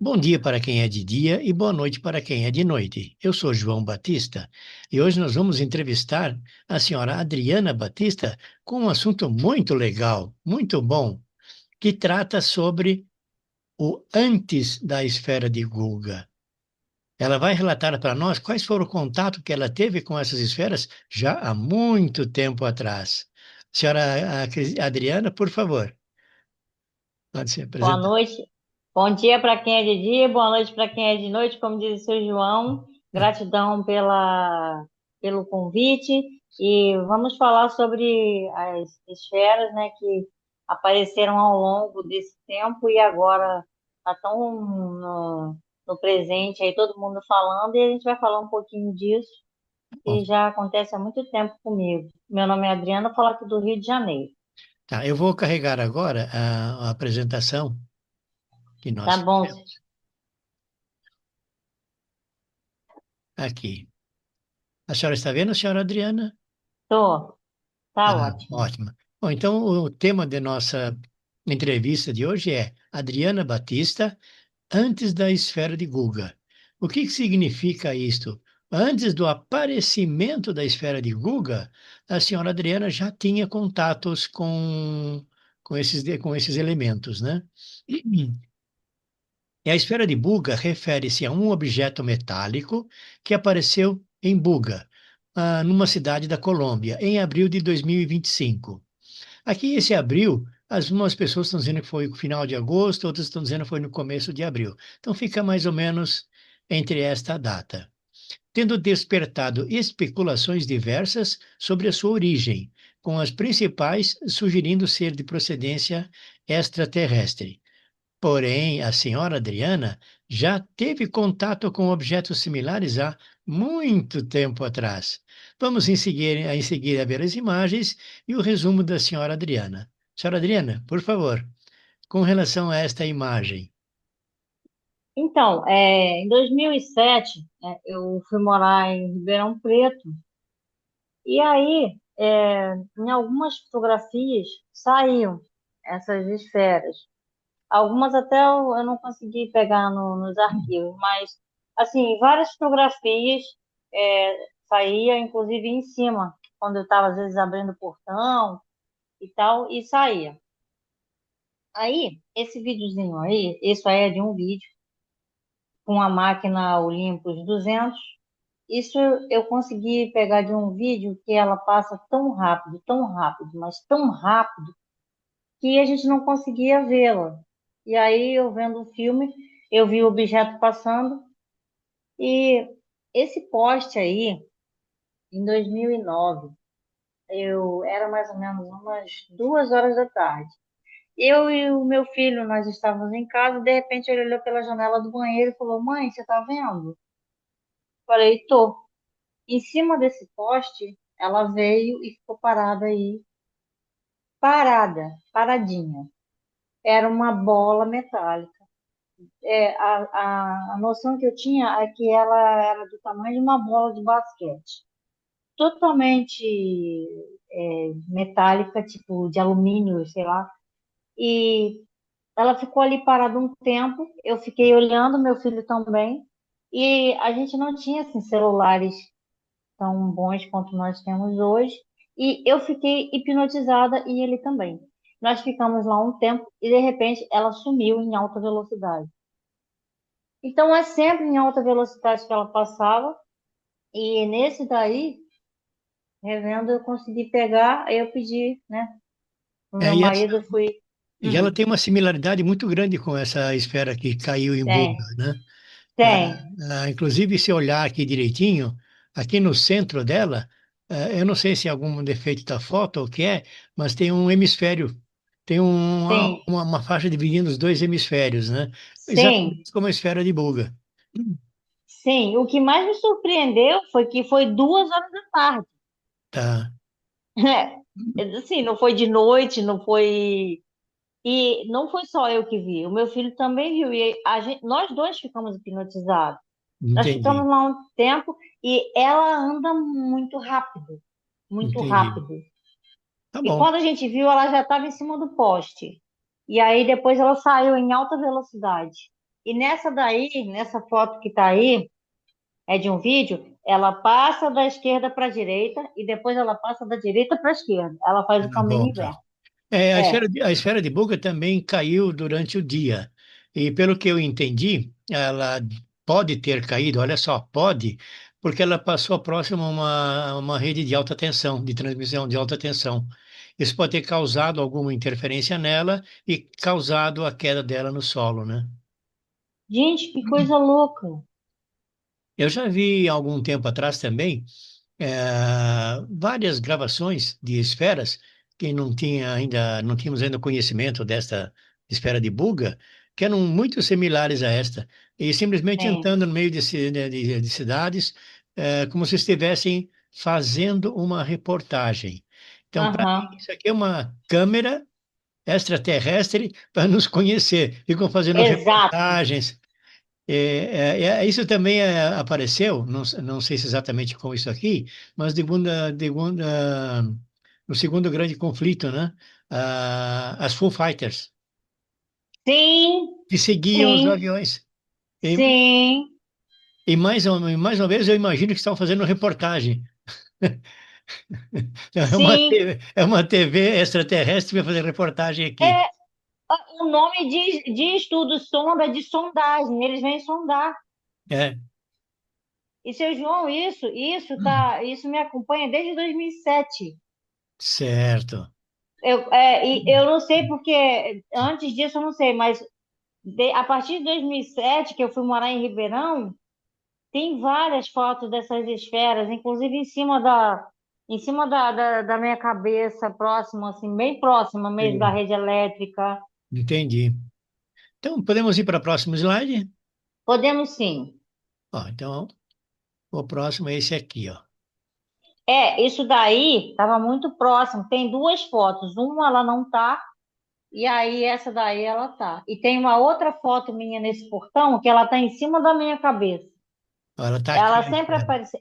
Bom dia para quem é de dia e boa noite para quem é de noite. Eu sou João Batista e hoje nós vamos entrevistar a senhora Adriana Batista com um assunto muito legal, muito bom, que trata sobre o antes da esfera de Guga. Ela vai relatar para nós quais foram o contato que ela teve com essas esferas já há muito tempo atrás. Senhora Adriana, por favor, pode se Boa apresentar. noite. Bom dia para quem é de dia, boa noite para quem é de noite, como diz o seu João. Gratidão pelo convite. E vamos falar sobre as esferas, né, que apareceram ao longo desse tempo e agora estão no presente, aí todo mundo falando, e a gente vai falar um pouquinho disso, Bom, que já acontece há muito tempo comigo. Meu nome é Adriana, falo aqui do Rio de Janeiro. tá, eu vou carregar agora a apresentação que Tá nós bom? fizemos aqui. A senhora está vendo, senhora Adriana? Tô. Tá Ah, ótimo. ótimo. Bom, então o tema da nossa entrevista de hoje é Adriana Batista, antes da esfera de Guga. O que que significa isto? Antes do aparecimento da esfera de Guga, a senhora Adriana já tinha contatos com esses elementos, né? E a esfera de Buga refere-se a um objeto metálico que apareceu em Buga, numa cidade da Colômbia, em abril de 2025. Aqui, esse abril, algumas pessoas estão dizendo que foi no final de agosto, outras estão dizendo que foi no começo de abril. Então, fica mais ou menos entre esta data, tendo despertado especulações diversas sobre a sua origem, com as principais sugerindo ser de procedência extraterrestre. Porém, a senhora Adriana já teve contato com objetos similares há muito tempo atrás. Vamos em seguida ver as imagens e o resumo da senhora Adriana. Senhora Adriana, por favor, com relação a esta imagem. Então, em 2007, eu fui morar em Ribeirão Preto, e aí, em algumas fotografias, saíam essas esferas. Algumas até eu não consegui pegar nos arquivos, mas, assim, várias fotografias saía, inclusive em cima, quando eu estava, às vezes, abrindo o portão e tal, e saía. Aí, esse videozinho aí, isso aí é de um vídeo, com a máquina Olympus 200. Isso eu consegui pegar de um vídeo que ela passa tão rápido, mas tão rápido, que a gente não conseguia vê-la. E aí, eu vendo o filme, eu vi o objeto passando, e esse poste aí, em 2009, eu era mais ou menos umas 2 horas da tarde. Eu e o meu filho, nós estávamos em casa, de repente ele olhou pela janela do banheiro e falou: Mãe, você tá vendo? Falei: Tô. Em cima desse poste, ela veio e ficou parada aí, paradinha. Era uma bola metálica. A noção que eu tinha é que ela era do tamanho de uma bola de basquete, totalmente metálica, tipo de alumínio, sei lá. E ela ficou ali parada um tempo. Eu fiquei olhando, meu filho também. E a gente não tinha assim, celulares tão bons quanto nós temos hoje. E eu fiquei hipnotizada e ele também. Nós ficamos lá um tempo e de repente ela sumiu em alta velocidade. Então é sempre em alta velocidade que ela passava. E nesse daí, revendo, eu consegui pegar. Aí eu pedi, né? O É, meu marido fui. e ela Uhum, tem uma similaridade muito grande com essa esfera que caiu em Buga, tem, né? tem, Inclusive, se olhar aqui direitinho, aqui no centro dela, eu não sei se é algum defeito da foto ou o que é, mas tem um hemisfério, tem sim, uma faixa dividindo os dois hemisférios, né? sim. Exatamente como a esfera de Buga. Sim, o que mais me surpreendeu foi que foi 2 horas da tarde. Tá, Assim, não foi de noite, não foi. E não foi só eu que vi, o meu filho também viu. E nós dois ficamos hipnotizados. Nós ficamos entendi, lá um tempo e ela anda muito rápido, muito entendi. rápido. Tá E bom. quando a gente viu, ela já estava em cima do poste. E aí depois ela saiu em alta velocidade. E nessa daí, nessa foto que tá aí, é de um vídeo, ela passa da esquerda para a direita e depois ela passa da direita para a esquerda. Ela faz o Ela caminho volta. inverso. É, É, a esfera de Boga também caiu durante o dia. E pelo que eu entendi, ela pode ter caído, olha só, pode, porque ela passou próximo a uma rede de alta tensão, de transmissão de alta tensão. Isso pode ter causado alguma interferência nela e causado a queda dela no solo, né? gente, que coisa louca. Eu já vi algum tempo atrás também várias gravações de esferas que não tínhamos ainda conhecimento desta esfera de Buga, que eram muito similares a esta, e simplesmente Sim. andando no meio de cidades, como se estivessem fazendo uma reportagem. Então, para mim, Aham. isso aqui é uma câmera extraterrestre para nos conhecer. Ficam fazendo Exato. reportagens, isso também apareceu, não sei se exatamente com isso aqui, mas no segundo grande conflito, né? As Foo Fighters, Sim, que seguiam os sim, aviões. E, sim, mais uma vez, eu imagino que estão fazendo reportagem. sim. É uma TV extraterrestre que vai fazer reportagem aqui. É, o nome diz tudo, sonda de sondagem. Eles vêm sondar. É, E, seu João, isso me acompanha desde 2007. certo. E eu não sei porque antes disso eu não sei, mas a partir de 2007 que eu fui morar em Ribeirão, tem várias fotos dessas esferas, inclusive em cima da minha cabeça, próximo, assim, bem próxima mesmo da Sim, rede elétrica. entendi. Então, podemos ir para o próximo slide? Podemos sim. Ó, então, o próximo é esse aqui, ó. Isso daí estava muito próximo. Tem duas fotos. Uma ela não tá, e aí essa daí ela tá. E tem uma outra foto minha nesse portão que ela tá em cima da minha cabeça. Ela está aqui, Ela a sempre esfera. aparece.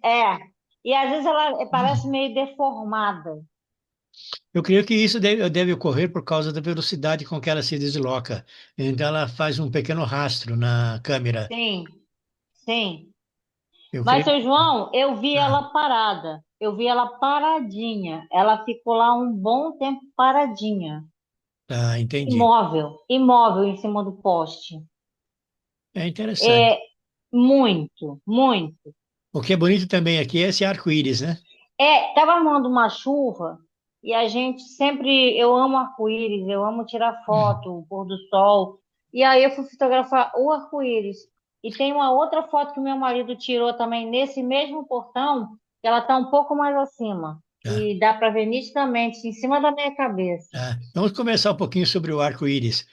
E às vezes ela parece meio deformada. Eu creio que isso deve ocorrer por causa da velocidade com que ela se desloca. Então, ela faz um pequeno rastro na câmera. Sim, sim. Eu Mas, creio. seu João, eu vi Ah, ela parada. Eu vi ela paradinha. Ela ficou lá um bom tempo paradinha. tá, entendi. Imóvel, imóvel em cima do poste. É interessante. É muito, muito. O que é bonito também aqui é esse arco-íris, né? Tava armando uma chuva e a gente sempre. Eu amo arco-íris, eu amo tirar foto, o pôr do sol. E aí eu fui fotografar o arco-íris. E tem uma outra foto que meu marido tirou também nesse mesmo portão, que ela tá um pouco mais acima. Tá, E dá para ver nitidamente em cima da minha cabeça. tá. Vamos conversar um pouquinho sobre o arco-íris.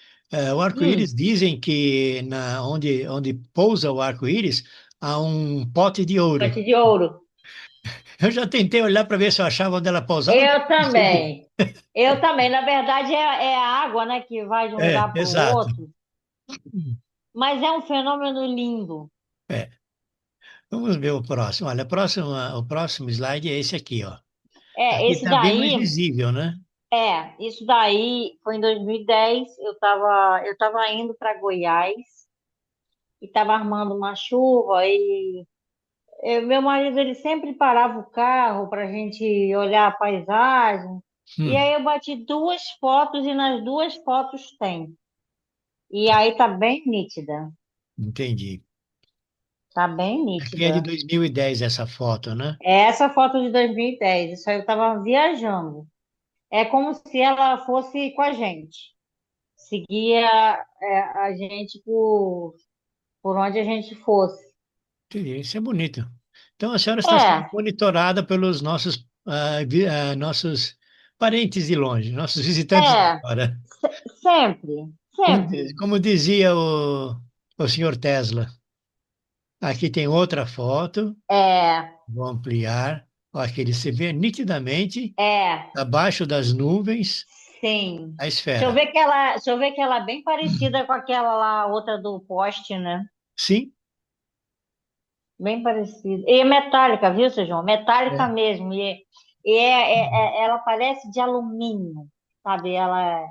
O arco-íris Hum, dizem que onde pousa o arco-íris há um pote de ouro. pote de ouro. Eu já tentei olhar para ver se eu achava onde ela pousava, mas Eu não consegui. também. Eu também. Na verdade, é a água, né, que vai de um lugar para o Exato. outro. Mas é um fenômeno lindo. É. Vamos ver o próximo. Olha, o próximo slide é esse aqui, ó. Aqui Esse está bem mais daí, visível, né? isso daí foi em 2010. Eu tava indo para Goiás e estava armando uma chuva e meu marido ele sempre parava o carro para a gente olhar a paisagem. E Hum, aí eu bati duas fotos e nas duas fotos tem. E aí tá bem nítida. entendi. Tá bem Aqui é de nítida. 2010 essa foto, né? É essa foto de 2010. Isso aí eu tava viajando. É como se ela fosse com a gente. Seguia a gente por onde a gente fosse. Entendi. Isso é bonito. Então a senhora está sendo É, monitorada pelos nossos parentes de longe, nossos visitantes de é, fora. sempre, sempre. Como dizia o senhor Tesla, aqui tem outra foto, É, vou ampliar. Ó, aqui ele se vê nitidamente, é, abaixo das nuvens, sim. a Deixa eu esfera. ver que ela, deixa eu ver que ela é bem parecida com aquela lá, outra do poste, né? Sim, Bem parecida. E é metálica, viu, seu João? Metálica é. mesmo. Ela parece de alumínio, sabe? Ela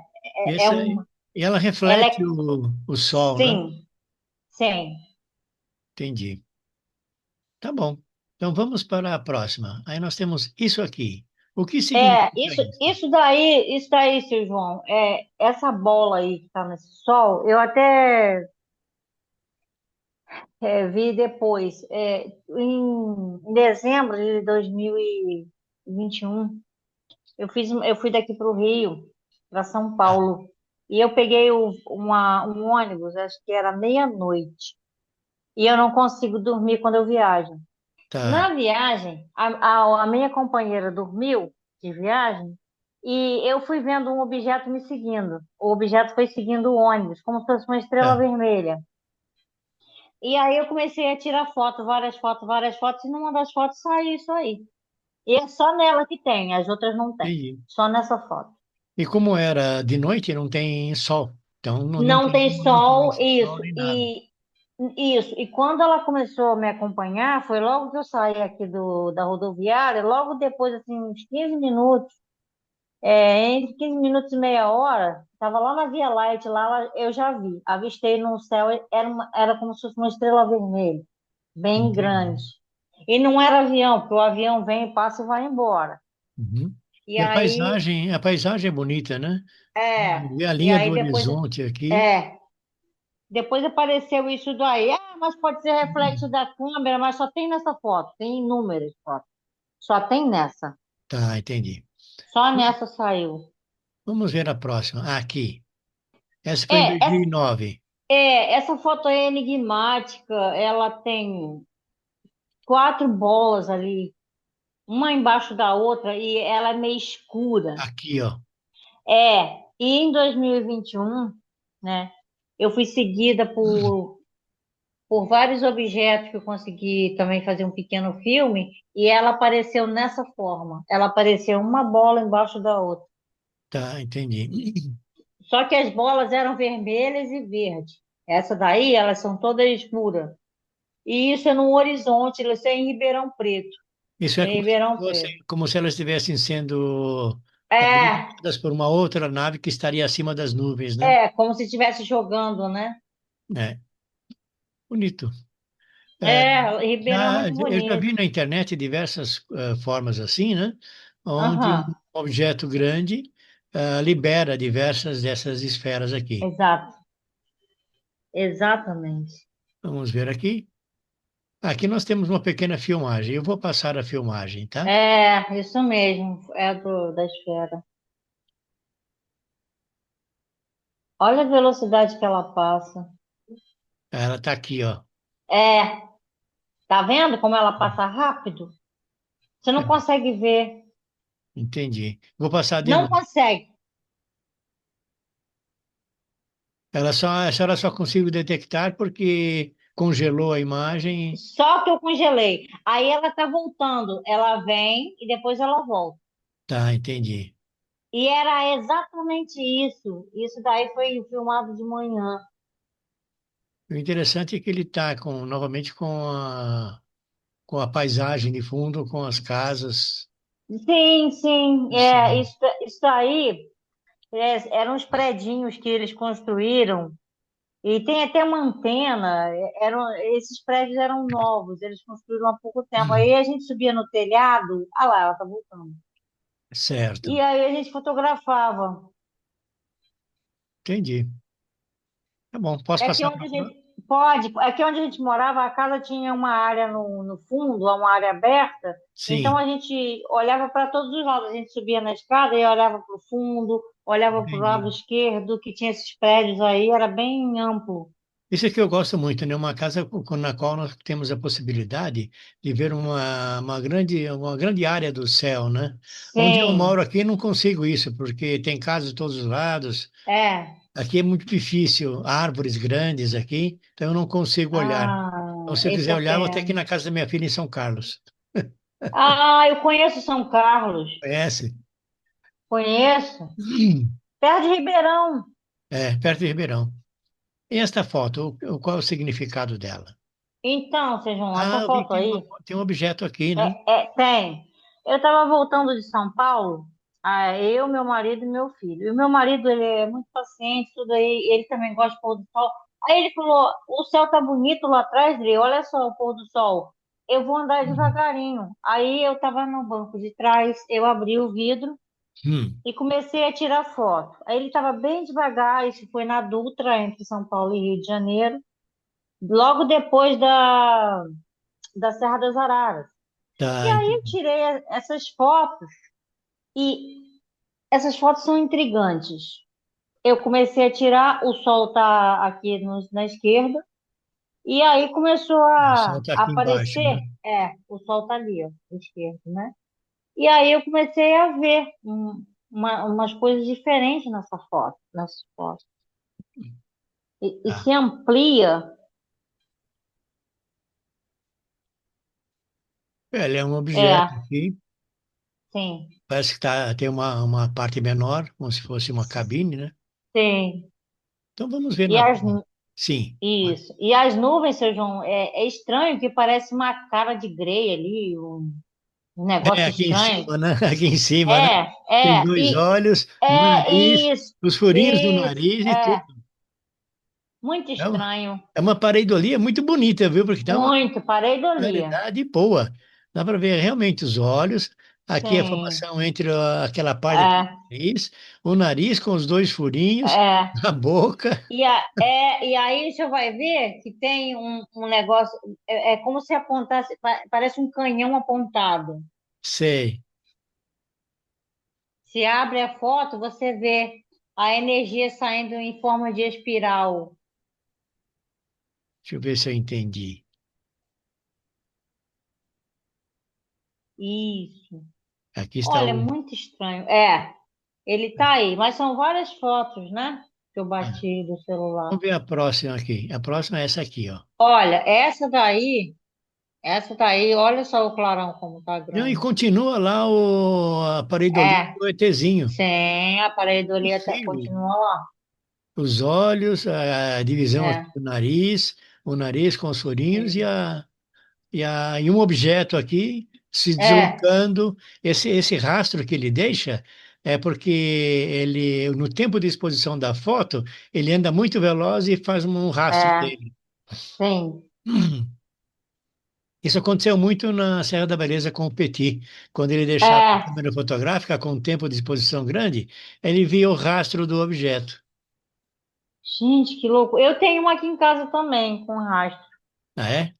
é Essa, uma. e ela Ela reflete é. o sol, né? Sim, Sim. Entendi. Tá bom. Então vamos para a próxima. Aí nós temos isso aqui. O que É, significa isso, isso? isso daí, seu João, essa bola aí que está nesse sol, eu até vi depois, em dezembro de 2021, eu fui daqui para o Rio, para São Ah, Paulo, e eu peguei um ônibus, acho que era meia-noite, e eu não consigo dormir quando eu viajo. tá. Na viagem, a minha companheira dormiu de viagem e eu fui vendo um objeto me seguindo. O objeto foi seguindo o ônibus, como se fosse uma estrela Tá. vermelha. E aí eu comecei a tirar várias fotos, e numa das fotos saiu isso aí. E é só nela que tem, as outras não tem. Entendi. Só nessa foto. E como era de noite, não tem sol. Então não Não tem tem nenhuma sol, influência de sol isso. nem nada. E quando ela começou a me acompanhar, foi logo que eu saí aqui da rodoviária, logo depois, assim, uns 15 minutos, entre 15 minutos e meia hora, estava lá na Via Light, eu já vi, avistei no céu, era como se fosse uma estrela vermelha, bem Entendi. grande. E não era avião, porque o avião vem, passa e vai embora. Uhum. E E aí, a paisagem é bonita, né? é, E a e linha do aí depois, horizonte aqui. é, depois apareceu isso daí. Ah, mas pode ser reflexo da câmera, mas só tem nessa foto, tem inúmeras fotos. Só tem nessa. Tá, entendi. Só nessa saiu. Vamos ver a próxima. Ah, aqui. Essa foi em É, essa, 2009. essa foto é enigmática. Ela tem quatro bolas ali, uma embaixo da outra, e ela é meio escura. Aqui, ó. E em 2021, né, eu fui seguida por vários objetos que eu consegui também fazer um pequeno filme, e ela apareceu nessa forma. Ela apareceu uma bola embaixo da outra. Tá, entendi. Só que as bolas eram vermelhas e verdes. Essa daí, elas são todas escuras. E isso é no horizonte, isso é em Ribeirão Preto. Isso é Em Ribeirão Preto. como se elas estivessem sendo É, alimentadas por uma outra nave que estaria acima das nuvens, né? como se estivesse jogando, né? É, bonito. É, Ribeirão é muito eu já vi bonito. na internet diversas formas assim, né? Onde um Aham, objeto grande libera diversas dessas esferas aqui. exato, exatamente. Vamos ver aqui. Aqui nós temos uma pequena filmagem. Eu vou passar a filmagem, tá? Isso mesmo, da esfera. Olha a velocidade que ela passa. Ela está aqui, ó. É, tá vendo como ela passa rápido? Você não É, consegue ver. entendi. Vou passar de Não novo. consegue. A senhora só consigo detectar porque congelou a imagem. Só que eu congelei. Aí ela tá voltando. Ela vem e depois ela volta. Tá, entendi. E era exatamente isso. Isso daí foi filmado de manhã. O interessante é que ele está novamente com a paisagem de fundo, com as casas. Sim, sim. Sim. Isso aí eram os predinhos que eles construíram. E tem até uma antena. Esses prédios eram novos, eles construíram há pouco tempo. Aí a gente subia no telhado. Ah lá, ela tá voltando. Certo. E aí a gente fotografava. Entendi. Tá bom, posso É que passar onde para. a gente pode, é que onde a gente morava, a casa tinha uma área no fundo, uma área aberta. Então Sim, a gente olhava para todos os lados. A gente subia na escada e olhava para o fundo, olhava para o lado entendi. esquerdo, que tinha esses prédios aí, era bem amplo. Isso é que eu gosto muito, né? Uma casa na qual nós temos a possibilidade de ver uma grande área do céu, né? Onde eu moro Sim, aqui não consigo isso, porque tem casas de todos os lados. é. Aqui é muito difícil, árvores grandes aqui, então eu não consigo olhar. Então, Ah, se eu esse quiser é olhar, eu vou ter que ir pena. na casa da minha filha em São Carlos. Eu conheço São Carlos. Conhece? Conheço. Perto de Ribeirão. É, perto de Ribeirão. E esta foto, qual é o significado dela? Então, Sejam, Ah, essa eu vi que foto aí, tem um objeto aqui, né? tem. Eu estava voltando de São Paulo. Ah, eu, meu marido e meu filho. E o meu marido, ele é muito paciente, tudo aí, ele também gosta do pôr do sol. Aí ele falou, o céu tá bonito lá atrás, Dri, olha só o pôr do sol. Eu vou andar Hum. devagarinho. Aí eu tava no banco de trás, eu abri o vidro Hum. e comecei a tirar foto. Aí ele tava bem devagar, isso foi na Dutra, entre São Paulo e Rio de Janeiro, logo depois da Serra das Araras. E Tá, aí eu entendi. tirei essas fotos e essas fotos são intrigantes. Eu comecei a tirar, o sol tá aqui na esquerda, e aí começou O a sol está aqui embaixo, aparecer, né? o sol tá ali, ó, à esquerda, né? E aí eu comecei a ver umas coisas diferentes nessas fotos. E Tá. se amplia, Ele é um objeto é, aqui, sim, parece que tem uma parte menor, como se fosse uma cabine, né? sim. Então vamos ver E na as, tela. Sim. isso. E as nuvens, seu João, é estranho que parece uma cara de Grey ali, um É, negócio aqui em estranho. cima, né? Aqui em cima, né? É, Tem é, dois e olhos, o é nariz, isso, os furinhos do isso, nariz e tudo. é, muito É uma, estranho. é uma pareidolia muito bonita, viu? Porque dá uma Muito, pareidolia. claridade boa. Dá para ver realmente os olhos, aqui a Sim, formação entre aquela parte aqui do é, nariz com os dois furinhos, é. a boca. E aí você vai ver que tem um negócio, é como se apontasse, parece um canhão apontado. Sei. Se abre a foto, você vê a energia saindo em forma de espiral. Deixa eu ver se eu entendi. Isso. Aqui está Olha, é o. muito estranho. Ele tá aí, mas são várias fotos, né? Que eu Ah, bati do celular. vamos ver a próxima aqui. A próxima é essa aqui, ó. Olha, essa daí, olha só o clarão como tá Não, e grande. continua lá a pareidolia É, do ETzinho. sim, a E pareidolia firme. continua lá. Os olhos, a divisão aqui É, do nariz, o nariz com os furinhos sim. e um objeto aqui se É, deslocando. Esse rastro que ele deixa é porque ele, no tempo de exposição da foto, ele anda muito veloz e faz um rastro é, dele. sim. Isso aconteceu muito na Serra da Beleza com o Petit. Quando ele deixava a É, câmera fotográfica com um tempo de exposição grande, ele via o rastro do objeto. gente, que louco. Eu tenho uma aqui em casa também, com rastro. Ah, é?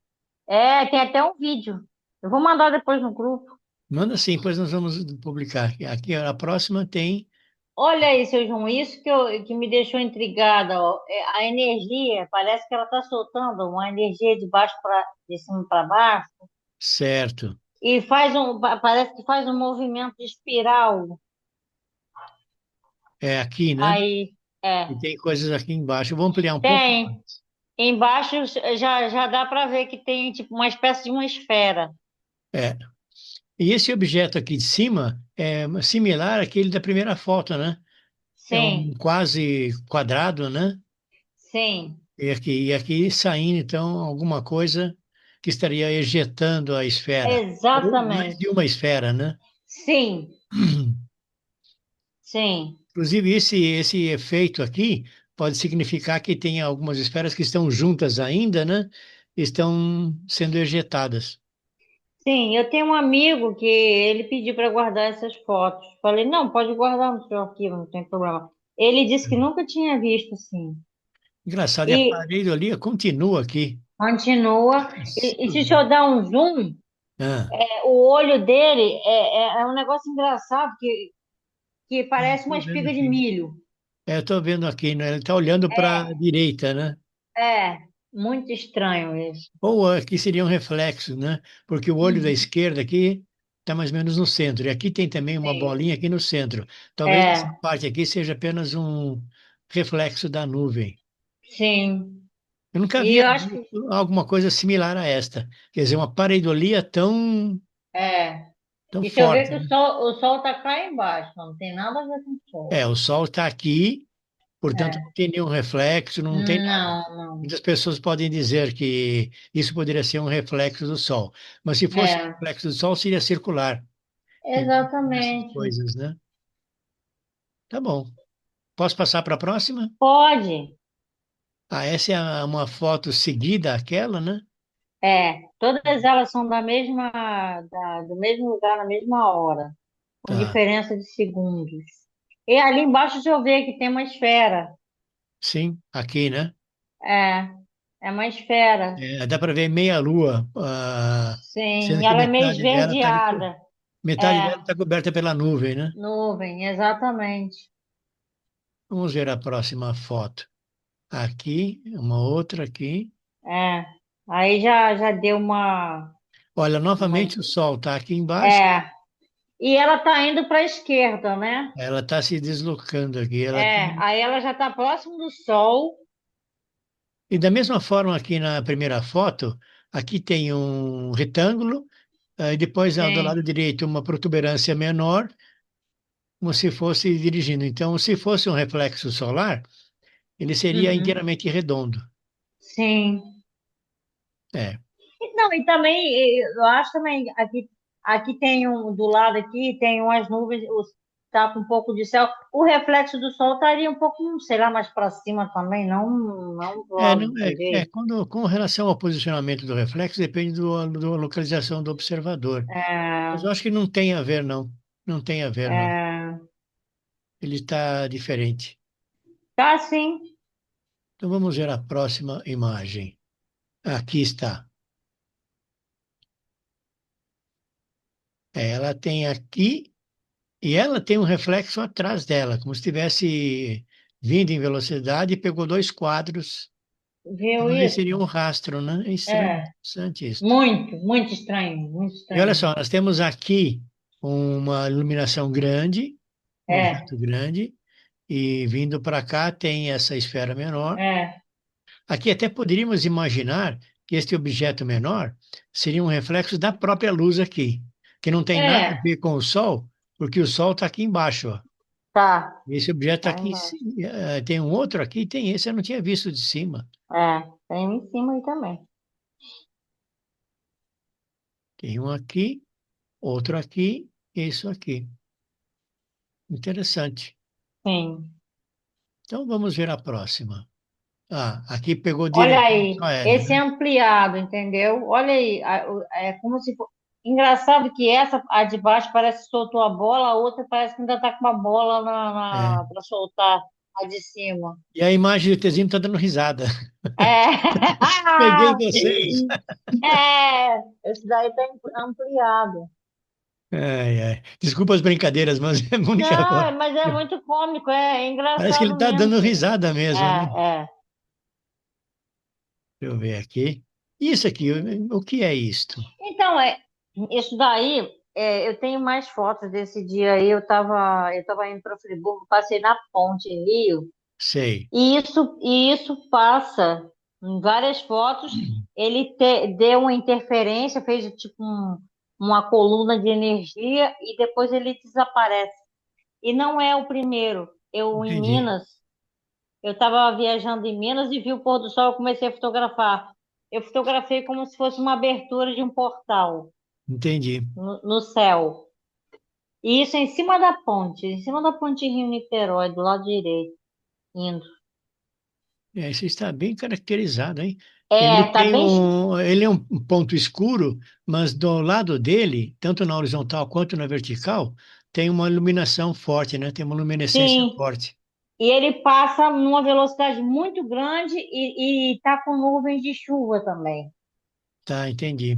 É, tem até um vídeo. Eu vou mandar depois no grupo. Manda sim, pois nós vamos publicar. Aqui, a próxima tem. Olha aí, seu João, isso que me deixou intrigada, ó. A energia, parece que ela está soltando uma energia de cima para baixo, Certo. e parece que faz um movimento de espiral. É aqui, né? Aí, E tem coisas aqui embaixo. Eu vou ampliar um pouco tem. mais. Embaixo já dá para ver que tem tipo uma espécie de uma esfera. É. E esse objeto aqui de cima é similar àquele da primeira foto, né? É um Sim, quase quadrado, né? sim, E aqui saindo, então, alguma coisa que estaria ejetando a esfera. Ou mais de exatamente. uma esfera, né? Sim, sim, Inclusive, esse efeito aqui pode significar que tem algumas esferas que estão juntas ainda, né? Estão sendo ejetadas. sim. Eu tenho um amigo que ele pediu para guardar essas fotos. Falei, não, pode guardar no seu arquivo, não tem problema. Ele disse que nunca tinha visto assim. Engraçado, e a E parede ali continua aqui. continua. E se o senhor dar um zoom, Ah, o olho dele é um negócio engraçado que parece uma estou vendo espiga de aqui. milho. Estou vendo aqui, né? Ele está olhando para a É, direita, né? muito estranho isso. Ou aqui seria um reflexo, né? Porque o olho da Uhum. esquerda aqui está mais ou menos no centro. E aqui tem também uma Sim, bolinha aqui no centro. Talvez essa é, parte aqui seja apenas um reflexo da nuvem. sim. Eu nunca E havia eu acho que visto alguma coisa similar a esta. Quer dizer, uma pareidolia é. tão E se eu ver forte, que o né? sol, o sol tá cá embaixo, não tem nada a ver com o sol. O sol está aqui, portanto É. não tem nenhum reflexo, não tem nada. Não, não. Muitas pessoas podem dizer que isso poderia ser um reflexo do sol, mas se fosse um É, reflexo do sol, seria circular. Tem essas exatamente. coisas, né? Tá bom. Posso passar para a próxima? Pode. Ah, essa é uma foto seguida àquela, né? Todas elas são do mesmo lugar, na mesma hora, com Tá. diferença de segundos. E ali embaixo deixa eu ver que tem uma esfera. Sim, aqui, né? É, é uma esfera. É, dá para ver meia lua, sendo Sim, que ela é meio esverdeada. metade É, dela está coberta pela nuvem, né? nuvem, exatamente. Vamos ver a próxima foto. Aqui, uma outra aqui. É, aí já deu Olha, uma. novamente o Sol está aqui embaixo. É, e ela está indo para a esquerda, né? Ela está se deslocando aqui. Aí ela já está próximo do Sol. E da mesma forma aqui na primeira foto, aqui tem um retângulo, e depois do lado Sim. direito uma protuberância menor, como se fosse dirigindo. Então, se fosse um reflexo solar, ele seria Uhum. inteiramente redondo. Sim. É, Não, e também, eu acho também, aqui tem do lado aqui, tem umas nuvens, tá com um pouco de céu. O reflexo do sol estaria um pouco, sei lá, mais para cima também, não do lado não, direito. com relação ao posicionamento do reflexo, depende da localização do observador. Mas É, eu acho que não tem a ver, não. Não tem a ver, não. é, Ele está diferente. tá sim, Então vamos ver a próxima imagem. Aqui está. Ela tem aqui e ela tem um reflexo atrás dela, como se tivesse vindo em velocidade e pegou dois quadros. viu Então ali seria isso? um rastro, né? É estranho, É, interessante isso. muito, muito estranho, muito E olha estranho. só, nós temos aqui uma iluminação grande, um É, objeto grande, e vindo para cá tem essa esfera menor. é, Aqui até poderíamos imaginar que este objeto menor seria um reflexo da própria luz aqui, que não tem nada a é, ver com o Sol, porque o Sol está aqui embaixo, ó. tá, Esse objeto está tá aqui, embaixo. tem um outro aqui, tem esse, eu não tinha visto de cima. Tem um em cima aí também. Tem um aqui, outro aqui, isso aqui. Interessante. Sim. Então vamos ver a próxima. Ah, aqui pegou Olha direitinho aí, só ela, esse é né? ampliado, entendeu? Olha aí, é como se engraçado que essa, a de baixo parece que soltou a bola, a outra parece que ainda está com uma bola É. para soltar a de cima. E a imagem do Tezinho está dando risada. É, Peguei vocês. esse daí está ampliado. Ai, ai. Desculpa as brincadeiras, mas é a única Não, forma. mas é muito cômico, é Parece que ele engraçado está mesmo. dando risada É, mesmo, né? é. Deixa eu ver aqui. Isso aqui, o que é isto? Então, isso daí, eu tenho mais fotos desse dia aí. Eu tava indo para Friburgo, passei na ponte em Rio, Sei. e isso passa em várias fotos. Ele deu uma interferência, fez tipo uma coluna de energia e depois ele desaparece. E não é o primeiro. Em Entendi. Minas, eu estava viajando em Minas e vi o pôr do sol, eu comecei a fotografar. Eu fotografei como se fosse uma abertura de um portal Entendi. no céu. E isso é em cima da ponte Rio-Niterói, do lado direito, indo. Isso está bem caracterizado, hein? Tá bem. Ele é um ponto escuro, mas do lado dele, tanto na horizontal quanto na vertical, tem uma iluminação forte, né? Tem uma luminescência Sim. forte. E ele passa numa velocidade muito grande e tá com nuvens de chuva também. Tá, entendi.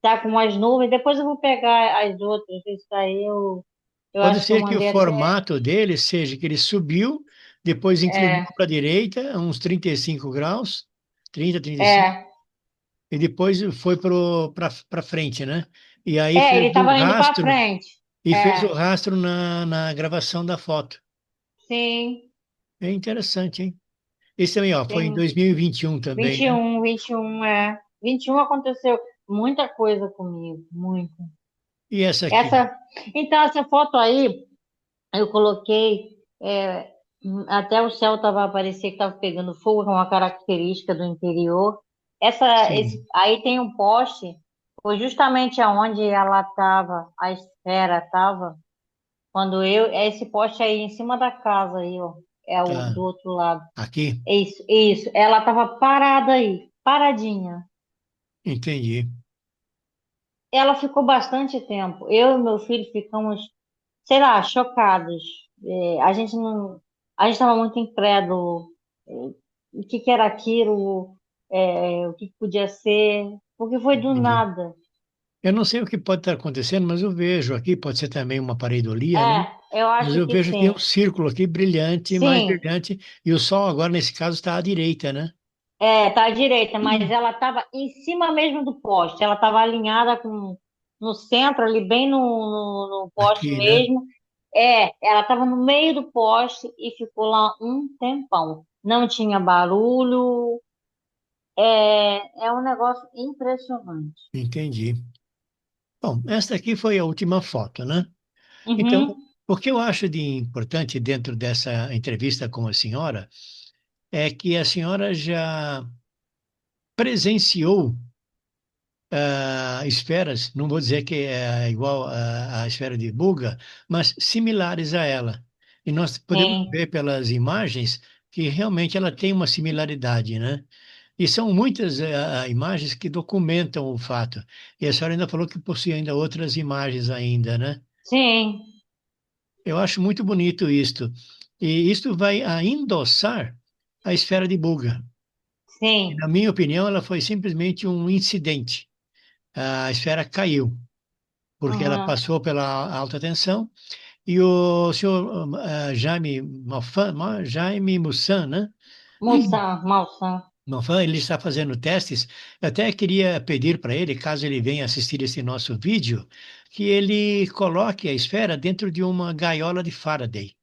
Tá com umas nuvens. Depois eu vou pegar as outras. Isso aí eu Pode acho que eu ser que o mandei até. formato dele seja que ele subiu, depois inclinou É, para a direita, uns 35 graus, 30, 35, é. e depois foi para frente, né? E aí Ele estava indo para frente. fez o É, rastro na gravação da foto. sim. É interessante, hein? Esse também, ó, foi em Tem 2021 também, né? 21 aconteceu muita coisa comigo, muito. E essa aqui? Essa foto aí, eu coloquei, até o céu tava, parecia que estava pegando fogo, é uma característica do interior. Sim, Aí tem um poste, foi justamente aonde ela estava, a esfera estava. esse poste aí em cima da casa aí, ó, é o Tá. do outro lado. Aqui? É isso, isso. Ela estava parada aí, paradinha. Entendi. Ela ficou bastante tempo. Eu e meu filho ficamos, sei lá, chocados. A gente não, a gente estava muito incrédulo. É, o que que era aquilo? O que que podia ser? Porque foi do Entendi. nada. Eu não sei o que pode estar acontecendo, mas eu vejo aqui, pode ser também uma pareidolia, né? Eu Mas acho eu que vejo que tem um sim. círculo aqui brilhante, mais Sim, brilhante, e o sol agora, nesse caso, está à direita, né? tá à direita, mas ela estava em cima mesmo do poste. Ela estava alinhada com no centro, ali bem no poste Aqui, né? mesmo. Ela estava no meio do poste e ficou lá um tempão. Não tinha barulho. É um negócio impressionante. Entendi. Bom, esta aqui foi a última foto, né? Então, Uhum, o que eu acho de importante dentro dessa entrevista com a senhora é que a senhora já presenciou esferas, não vou dizer que é igual à esfera de Buga, mas similares a ela. E nós podemos sim, ver pelas imagens que realmente ela tem uma similaridade, né? E são muitas imagens que documentam o fato. E a senhora ainda falou que possui ainda outras imagens ainda, né? sim, Eu acho muito bonito isto. E isto vai endossar a esfera de Buga. E, na sim. minha opinião, ela foi simplesmente um incidente. A esfera caiu, porque ela Uhum. passou pela alta tensão. E o senhor Jaime Jaime Mussan, né? Moção, malsã. Malfan, ele está fazendo testes. Eu até queria pedir para ele, caso ele venha assistir esse nosso vídeo, que ele coloque a esfera dentro de uma gaiola de Faraday.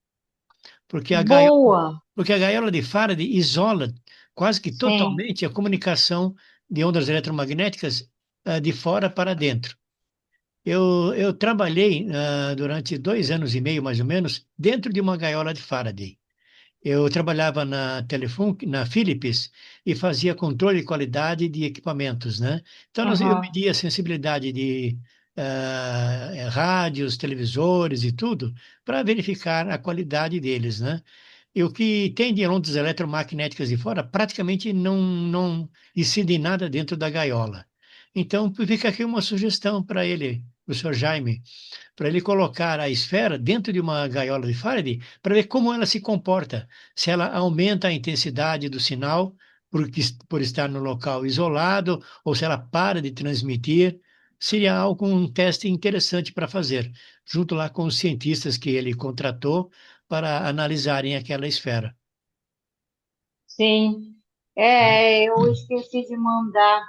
Porque a gaiola, Boa. porque a gaiola de Faraday isola quase que Sim. totalmente a comunicação de ondas eletromagnéticas de fora para dentro. Eu trabalhei durante 2 anos e meio, mais ou menos, dentro de uma gaiola de Faraday. Eu trabalhava na na Philips e fazia controle de qualidade de equipamentos, né? Então, eu Uhum. media a sensibilidade de rádios, televisores e tudo para verificar a qualidade deles, né? E o que tem de ondas eletromagnéticas de fora praticamente não incide em nada dentro da gaiola. Então, fica aqui uma sugestão para ele, o senhor Jaime, para ele colocar a esfera dentro de uma gaiola de Faraday para ver como ela se comporta, se ela aumenta a intensidade do sinal por estar no local isolado ou se ela para de transmitir. Seria um teste interessante para fazer, junto lá com os cientistas que ele contratou para analisarem aquela esfera. Sim. Eu esqueci de mandar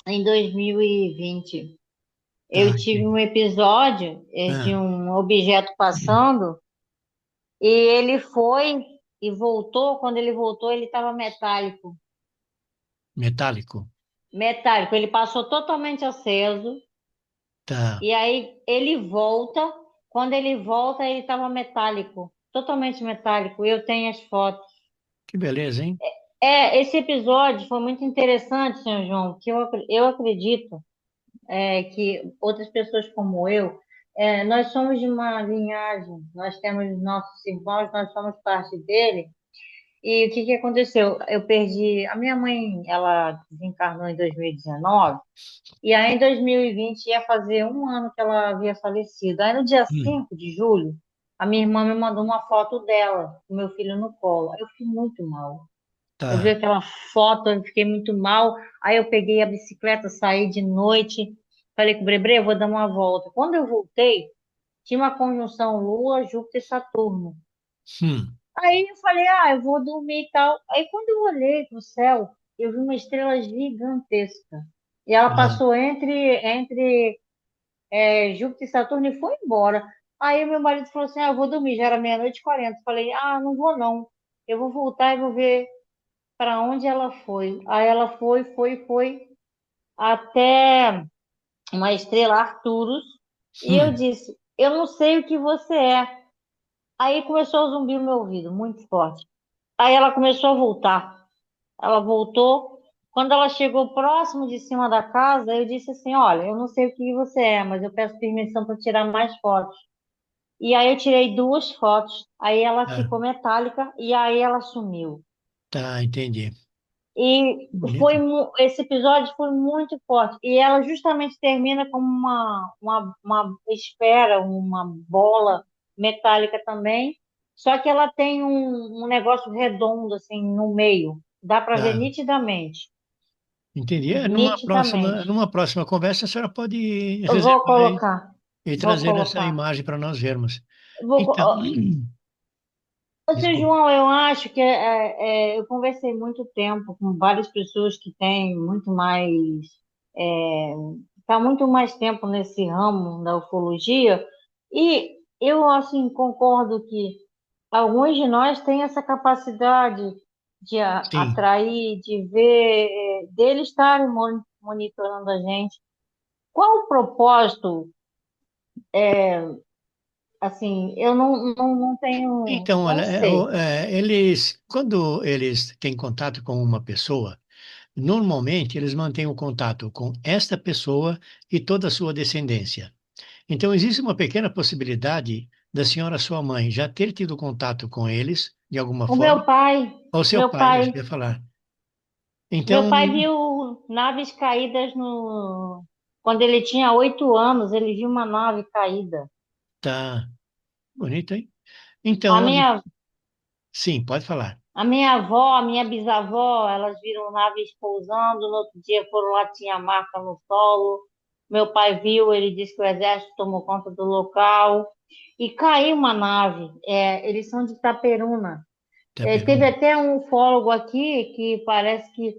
em 2020. Tá, Eu tive um entendi. episódio, de Ah, um objeto passando e ele foi e voltou. Quando ele voltou, ele estava metálico. metálico. Metálico. Ele passou totalmente aceso Tá, e aí ele volta. Quando ele volta, ele estava metálico, totalmente metálico. Eu tenho as fotos. que beleza, hein? Esse episódio foi muito interessante, senhor João, que eu acredito que outras pessoas como eu, nós somos de uma linhagem, nós temos nossos irmãos, nós somos parte dele. E o que que aconteceu? Eu perdi. A minha mãe, ela desencarnou em 2019, e aí em 2020 ia fazer um ano que ela havia falecido. Aí no dia Hum, 5 de julho, a minha irmã me mandou uma foto dela, com meu filho no colo. Eu fiquei muito mal. Eu vi tá. aquela foto, eu fiquei muito mal. Aí eu peguei a bicicleta, saí de noite, falei com o Brebre, eu vou dar uma volta. Quando eu voltei, tinha uma conjunção Lua, Júpiter e Saturno. Hum, Aí eu falei, eu vou dormir e tal. Aí quando eu olhei pro céu, eu vi uma estrela gigantesca. E ela ah, passou entre Júpiter e Saturno e foi embora. Aí meu marido falou assim, eu vou dormir, já era meia-noite e 40. Falei, não vou não. Eu vou voltar e vou ver para onde ela foi. Aí ela foi até uma estrela Arcturus. E eu hum. disse, eu não sei o que você é. Aí começou a zumbir no meu ouvido, muito forte. Aí ela começou a voltar. Ela voltou. Quando ela chegou próximo de cima da casa, eu disse assim: Olha, eu não sei o que você é, mas eu peço permissão para tirar mais fotos. E aí eu tirei duas fotos, aí ela Tá, ficou metálica e aí ela sumiu. tá, entendi. E Bonito. esse episódio foi muito forte. E ela justamente termina com uma esfera, uma bola metálica também. Só que ela tem um negócio redondo assim no meio. Dá para ver Tá, nitidamente. entendi. Nitidamente. Numa próxima conversa, a senhora pode Eu vou reservar colocar. e Vou trazer essa colocar. imagem para nós vermos. Eu vou, Então, Seu desculpa. João, eu acho que eu conversei muito tempo com várias pessoas que têm muito mais, tá muito mais tempo nesse ramo da ufologia, e eu assim concordo que alguns de nós têm essa capacidade de Sim. atrair, de ver, deles estarem monitorando a gente. Qual o propósito? Assim, eu não tenho, Então, olha, não sei. quando eles têm contato com uma pessoa, normalmente eles mantêm o contato com esta pessoa e toda a sua descendência. Então, existe uma pequena possibilidade da senhora, sua mãe, já ter tido contato com eles, de alguma O forma, meu pai, ou seu meu pai, isso pai que eu ia falar. Meu Então, pai viu naves caídas no. Quando ele tinha 8 anos, ele viu uma nave caída. tá bonito, hein? A Então, olha, minha, sim, pode falar. a minha avó, a minha bisavó, elas viram naves pousando. No outro dia foram lá, tinha marca no solo. Meu pai viu, ele disse que o exército tomou conta do local. E caiu uma nave. Eles são de Itaperuna. Tá, Teve Peruna. até um ufólogo aqui que parece que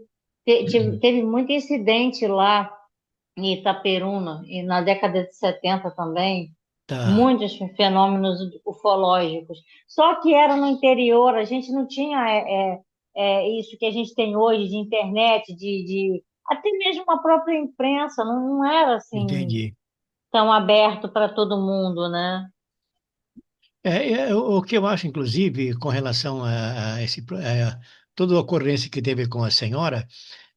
teve muito incidente lá em Itaperuna, e na década de 70 também, Tá, muitos fenômenos ufológicos. Só que era no interior, a gente não tinha isso que a gente tem hoje de internet, até mesmo a própria imprensa, não era assim entendi. tão aberto para todo mundo, né? O que eu acho, inclusive, com relação a toda a ocorrência que teve com a senhora,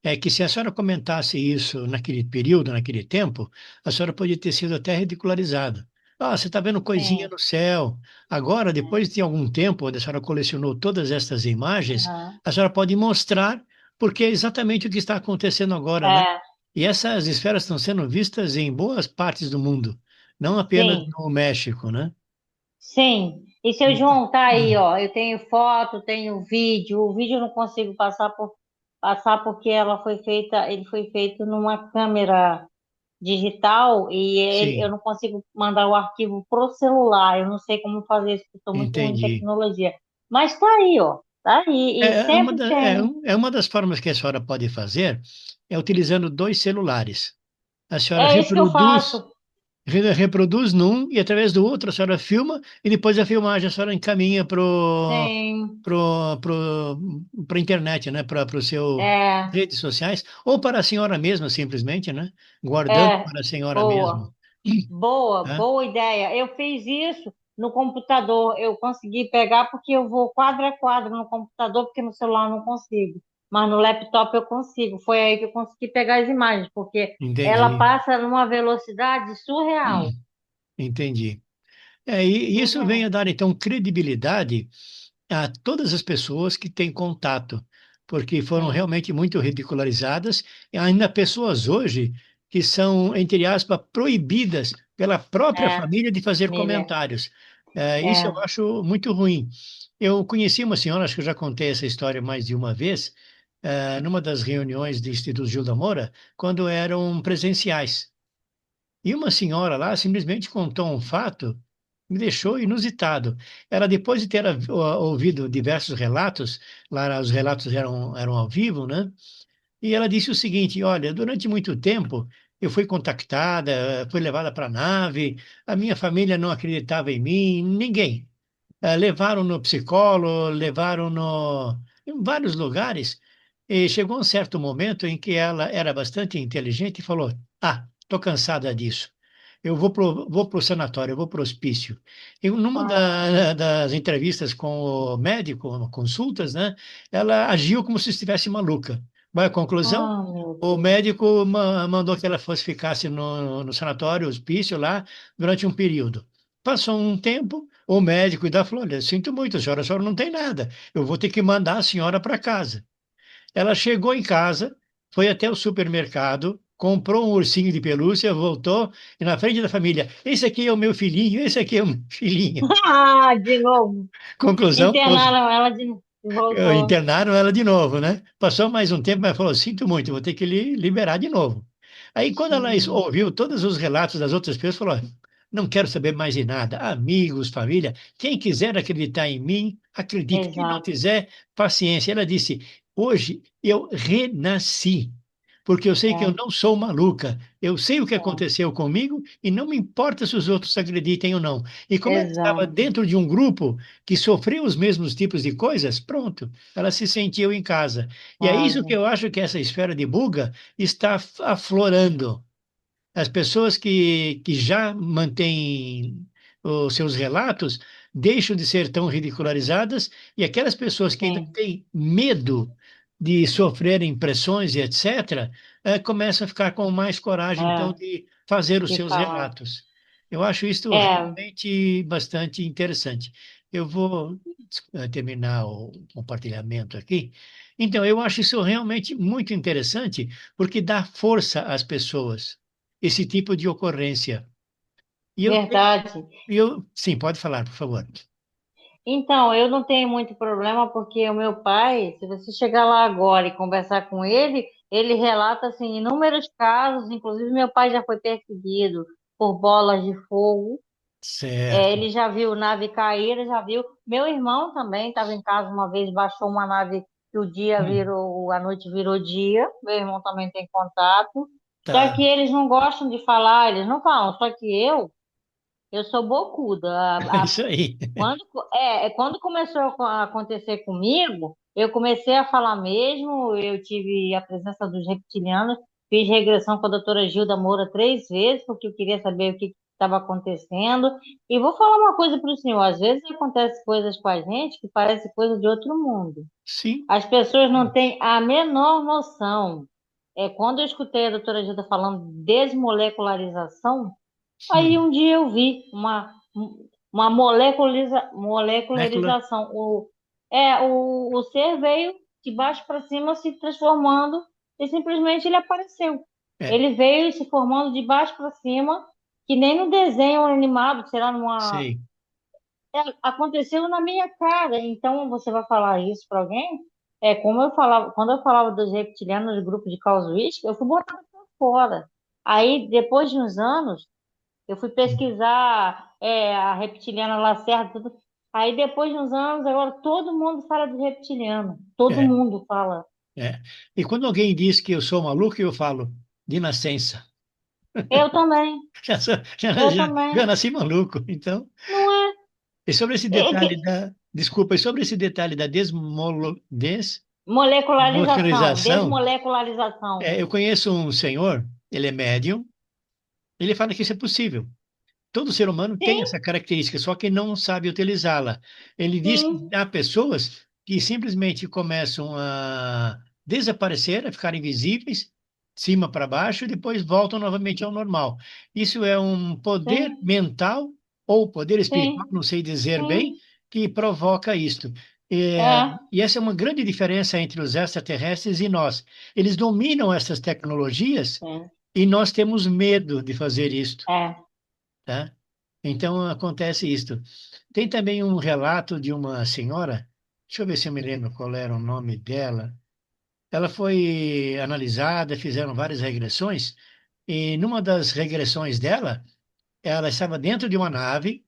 é que se a senhora comentasse isso naquele período, naquele tempo, a senhora podia ter sido até ridicularizada. Ah, você está vendo coisinha Sim, no céu. Agora, depois de algum tempo, onde a senhora colecionou todas estas imagens, aham, a senhora pode mostrar porque é exatamente o que está acontecendo agora, né? é, E essas esferas estão sendo vistas em boas partes do mundo, não apenas sim. no México, né? Sim, e seu Então, João tá aí, ó. Eu tenho foto, tenho vídeo. O vídeo eu não consigo passar porque ele foi feito numa câmera digital e eu sim, não consigo mandar o arquivo pro celular. Eu não sei como fazer isso, porque estou muito ruim em entendi. tecnologia. Mas tá aí, ó. Tá aí. E sempre tem. É uma das formas que a senhora pode fazer é utilizando dois celulares. A senhora É isso que eu faço. reproduz num e através do outro a senhora filma e depois a filmagem a senhora encaminha Sim, para internet, né? Para o seu é, redes sociais ou para a senhora mesma, simplesmente, né? Guardando é. para a senhora Boa. mesma. Boa, Tá? boa ideia. Eu fiz isso no computador. Eu consegui pegar porque eu vou quadro a quadro no computador, porque no celular eu não consigo. Mas no laptop eu consigo. Foi aí que eu consegui pegar as imagens, porque ela Entendi, passa numa velocidade surreal. entendi. E isso vem a Surreal. dar, então, credibilidade a todas as pessoas que têm contato, porque foram Sim. realmente muito ridicularizadas, e ainda pessoas hoje que são, entre aspas, proibidas pela própria É, família de fazer família. comentários. Isso eu É. acho muito ruim. Eu conheci uma senhora, acho que eu já contei essa história mais de uma vez, numa das reuniões do Instituto Gilda Moura, quando eram presenciais. E uma senhora lá simplesmente contou um fato me deixou inusitado. Ela, depois de ter ouvido diversos relatos, lá os relatos eram ao vivo, né? E ela disse o seguinte: olha, durante muito tempo eu fui contactada, fui levada para a nave, a minha família não acreditava em mim, ninguém. Levaram no psicólogo, levaram em vários lugares, e chegou um certo momento em que ela era bastante inteligente e falou: ah, estou cansada disso. Eu vou pro sanatório, eu vou para o hospício. E numa Ah, das entrevistas com o médico, consultas, né, ela agiu como se estivesse maluca. Qual é a conclusão? meu O Deus. médico mandou que ela ficasse no sanatório, hospício lá, durante um período. Passou um tempo, o médico da falou: olha, sinto muito, a senhora não tem nada. Eu vou ter que mandar a senhora para casa. Ela chegou em casa, foi até o supermercado, comprou um ursinho de pelúcia, voltou e na frente da família: esse aqui é o meu filhinho, esse aqui é o meu filhinho. Ah, de novo. Conclusão, Internaram ela de novo. Voltou. internaram ela de novo, né? Passou mais um tempo, mas falou: sinto muito, vou ter que liberar de novo. Aí, quando ela Uhum. ouviu todos os relatos das outras pessoas, falou: não quero saber mais de nada. Amigos, família, quem quiser acreditar em mim, acredite. Quem não Exato. quiser, paciência. Ela disse: hoje eu renasci. Porque eu sei que eu É, não sou maluca, eu sei o que é. aconteceu comigo e não me importa se os outros acreditem ou não. E como ela estava Exato. dentro de um grupo que sofreu os mesmos tipos de coisas, pronto, ela se sentiu em casa. E é isso que Casa. eu acho que essa esfera de Buga está aflorando. As pessoas que já mantêm os seus relatos deixam de ser tão ridicularizadas, e aquelas pessoas que ainda Sim. têm medo de sofrerem pressões e etc., começam a ficar com mais coragem, então, É, de fazer os de seus falar. relatos. Eu acho isto É, realmente bastante interessante. Eu vou terminar o compartilhamento aqui. Então, eu acho isso realmente muito interessante, porque dá força às pessoas esse tipo de ocorrência. E verdade. sim, pode falar, por favor. Então, eu não tenho muito problema porque o meu pai, se você chegar lá agora e conversar com ele, ele relata assim inúmeros casos, inclusive meu pai já foi perseguido por bolas de fogo. É, Certo. ele já viu nave cair, ele já viu. Meu irmão também estava em casa uma vez, baixou uma nave que o dia Hum, virou, a noite virou dia. Meu irmão também tem contato. Só tá. que eles não gostam de falar, eles não falam. Só que eu sou bocuda. É isso aí. Quando começou a acontecer comigo, eu comecei a falar mesmo. Eu tive a presença dos reptilianos, fiz regressão com a doutora Gilda Moura 3 vezes, porque eu queria saber o que estava acontecendo. E vou falar uma coisa para o senhor: às vezes acontecem coisas com a gente que parece coisa de outro mundo. Sim. As pessoas não têm a menor noção. Quando eu escutei a doutora Gilda falando desmolecularização, aí Hum. um dia eu vi uma Molécula. molecularização. O ser veio de baixo para cima se transformando e simplesmente ele apareceu. É, Ele veio se formando de baixo para cima, que nem no desenho animado, sei lá, sei. aconteceu na minha cara. Então você vai falar isso para alguém? Como eu falava, quando eu falava dos reptilianos, do grupo de causuística, eu fui botada para fora. Aí, depois de uns anos, eu fui pesquisar a reptiliana Lacerda, tudo. Aí depois de uns anos, agora todo mundo fala de reptiliano. Todo É, mundo fala. é. E quando alguém diz que eu sou maluco, eu falo, de nascença. Eu também, eu Já também. nasci maluco. Então, Não é? e sobre esse É detalhe que- da. Desculpa, e sobre esse detalhe da Molecularização, desmolecularização, desmolecularização. eu conheço um senhor, ele é médium, ele fala que isso é possível. Todo ser humano tem Sim, essa característica, só que não sabe utilizá-la. Ele diz que sim, há pessoas que simplesmente começam a desaparecer, a ficar invisíveis, de cima para baixo, e depois voltam novamente ao normal. Isso é um poder sim, mental ou poder espiritual, sim, não sei dizer bem, sim. que provoca isto. É, E essa é uma grande diferença entre os extraterrestres e nós. Eles dominam essas tecnologias sim, e nós temos medo de fazer isto, é, tá? Então acontece isto. Tem também um relato de uma senhora, deixa eu ver se eu me lembro qual era o nome dela. Ela foi analisada, fizeram várias regressões, e numa das regressões dela, ela estava dentro de uma nave,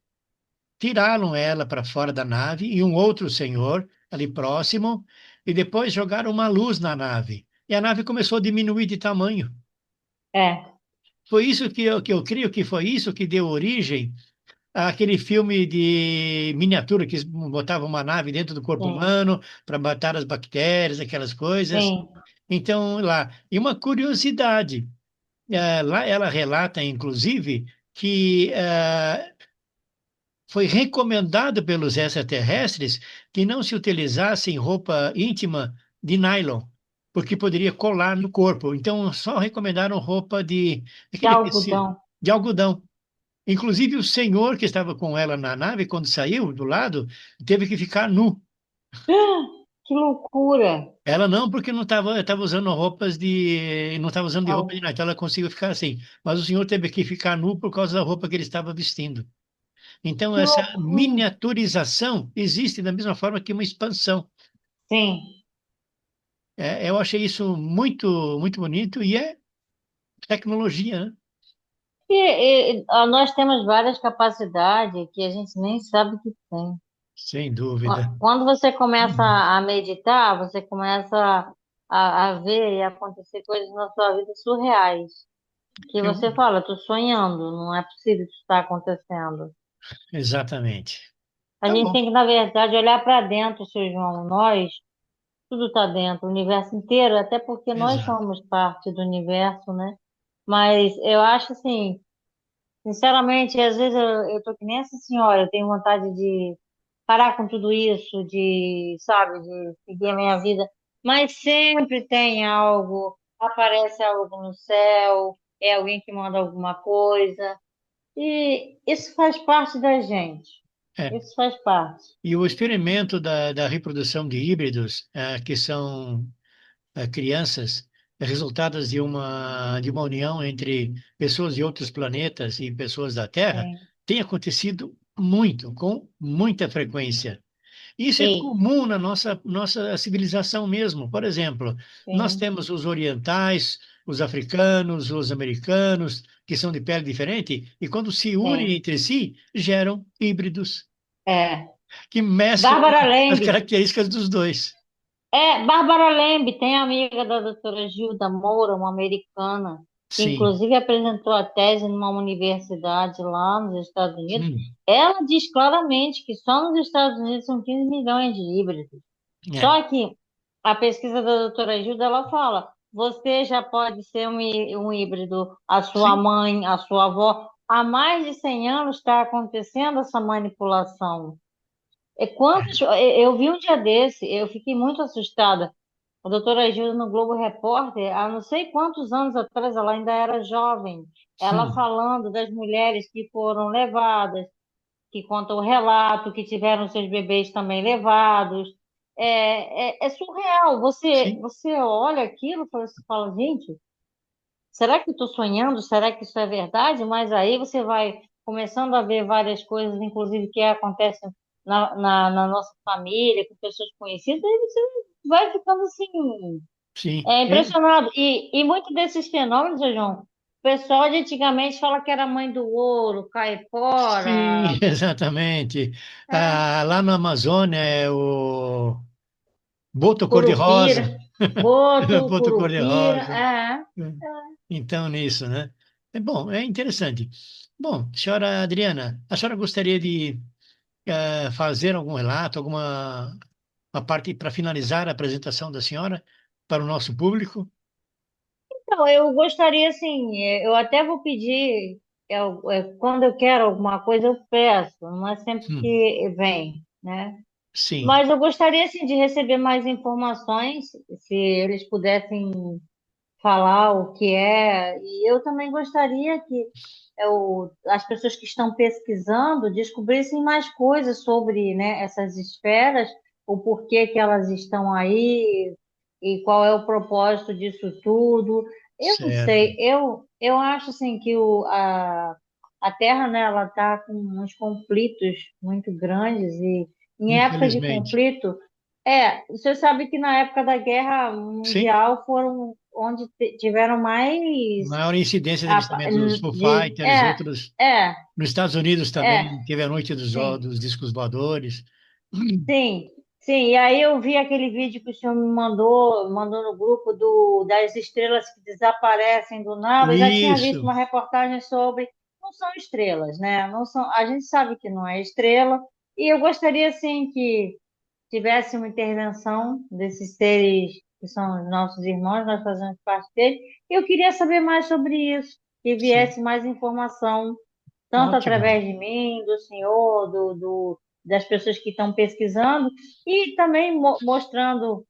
tiraram ela para fora da nave e um outro senhor ali próximo, e depois jogaram uma luz na nave. E a nave começou a diminuir de tamanho. é, Foi isso que eu creio que foi isso que deu origem aquele filme de miniatura que botava uma nave dentro do corpo sim, humano para matar as bactérias, aquelas coisas. sim, Então, lá. E uma curiosidade, lá ela relata, inclusive, que foi recomendado pelos extraterrestres que não se utilizassem roupa íntima de nylon, porque poderia colar no corpo. Então, só recomendaram roupa de aquele tecido, algodão. de algodão. Inclusive, o senhor que estava com ela na nave, quando saiu do lado, teve que ficar nu. Que loucura! Ela não, porque não estava usando roupas de. Não estava usando de roupa de Al- nada, então ela conseguiu ficar assim. Mas o senhor teve que ficar nu por causa da roupa que ele estava vestindo. Então, Que essa loucura! miniaturização existe da mesma forma que uma expansão. Sim. Eu achei isso muito, muito bonito e é tecnologia, né? Nós temos várias capacidades que a gente nem sabe que tem. Sem dúvida. Quando você começa a meditar, você começa a ver e acontecer coisas na sua vida surreais. Que Eu- você fala, estou sonhando, não é possível que isso está acontecendo. exatamente. A Tá gente bom. tem que, na verdade, olhar para dentro, seu João. Nós, tudo está dentro, o universo inteiro, até porque nós Exato. somos parte do universo, né? Mas eu acho assim, sinceramente, às vezes eu tô que nem essa senhora, eu tenho vontade de parar com tudo isso, de, sabe, de seguir a minha vida, mas sempre tem algo, aparece algo no céu, é alguém que manda alguma coisa, e isso faz parte da gente, É. isso faz parte. E o experimento da reprodução de híbridos, que são crianças resultadas de uma união entre pessoas de outros planetas e pessoas da Terra, Sim, tem acontecido muito, com muita frequência. Isso é e, comum na nossa civilização mesmo. Por exemplo, nós sim, temos os orientais, os africanos, os americanos, que são de pele diferente, e quando se unem sim, entre si, geram híbridos é. que mesclam Bárbara as Lembe, características dos dois. Bárbara Lembe, tem amiga da doutora Gilda Moura, uma americana, que Sim. inclusive apresentou a tese numa universidade lá nos Estados Unidos. Hum, Ela diz claramente que só nos Estados Unidos são 15 milhões de híbridos. é. Só que a pesquisa da doutora Gilda, ela fala, você já pode ser um híbrido, a sua Sim, mãe, a sua avó. Há mais de 100 anos está acontecendo essa manipulação. Eu vi um dia desse, eu fiquei muito assustada. A doutora Gilda no Globo Repórter, há não sei quantos anos atrás, ela ainda era jovem, ela hum, falando das mulheres que foram levadas, que contam o relato, que tiveram seus bebês também levados. É surreal. sim, Você olha aquilo e fala, gente, será que eu estou sonhando? Será que isso é verdade? Mas aí você vai começando a ver várias coisas, inclusive que acontecem na nossa família, com pessoas conhecidas, aí você vai ficando assim, sim. impressionado. E muito desses fenômenos, seu João, o pessoal de antigamente fala que era mãe do ouro, Sim, caipora, exatamente. é, Lá no Amazônia é o boto curupira, cor-de-rosa. boto, Boto curupira, cor-de-rosa. Então, nisso, né? É bom, é interessante. Bom, senhora Adriana, a senhora gostaria de fazer algum relato, alguma uma parte para finalizar a apresentação da senhora para o nosso público? Então, eu gostaria, assim, eu até vou pedir, quando eu quero alguma coisa, eu peço, não é sempre Hum, que vem, né? sim, Mas eu gostaria, assim, de receber mais informações, se eles pudessem falar o que é, e eu também gostaria que as pessoas que estão pesquisando descobrissem mais coisas sobre, né, essas esferas, o porquê que elas estão aí e qual é o propósito disso tudo. Eu não certo. sei, eu acho assim que a Terra, né, ela está com uns conflitos muito grandes e em época de Infelizmente. conflito, você sabe que na época da Guerra Sim, Mundial foram onde tiveram mais maior incidência de a- avistamento dos Foo de, Fighters, é, outros. é, Nos Estados Unidos é, também teve a noite sim, dos discos voadores. sim, sim. E aí eu vi aquele vídeo que o senhor me mandou no grupo das estrelas que desaparecem do nada. Eu já tinha visto Isso, uma reportagem sobre, não são estrelas, né? Não são, a gente sabe que não é estrela. E eu gostaria, assim, que tivesse uma intervenção desses seres que são os nossos irmãos, nós fazemos parte deles. Eu queria saber mais sobre isso, que sim, viesse mais informação, tanto ótimo, através de mim, do senhor, das pessoas que estão pesquisando, e também mostrando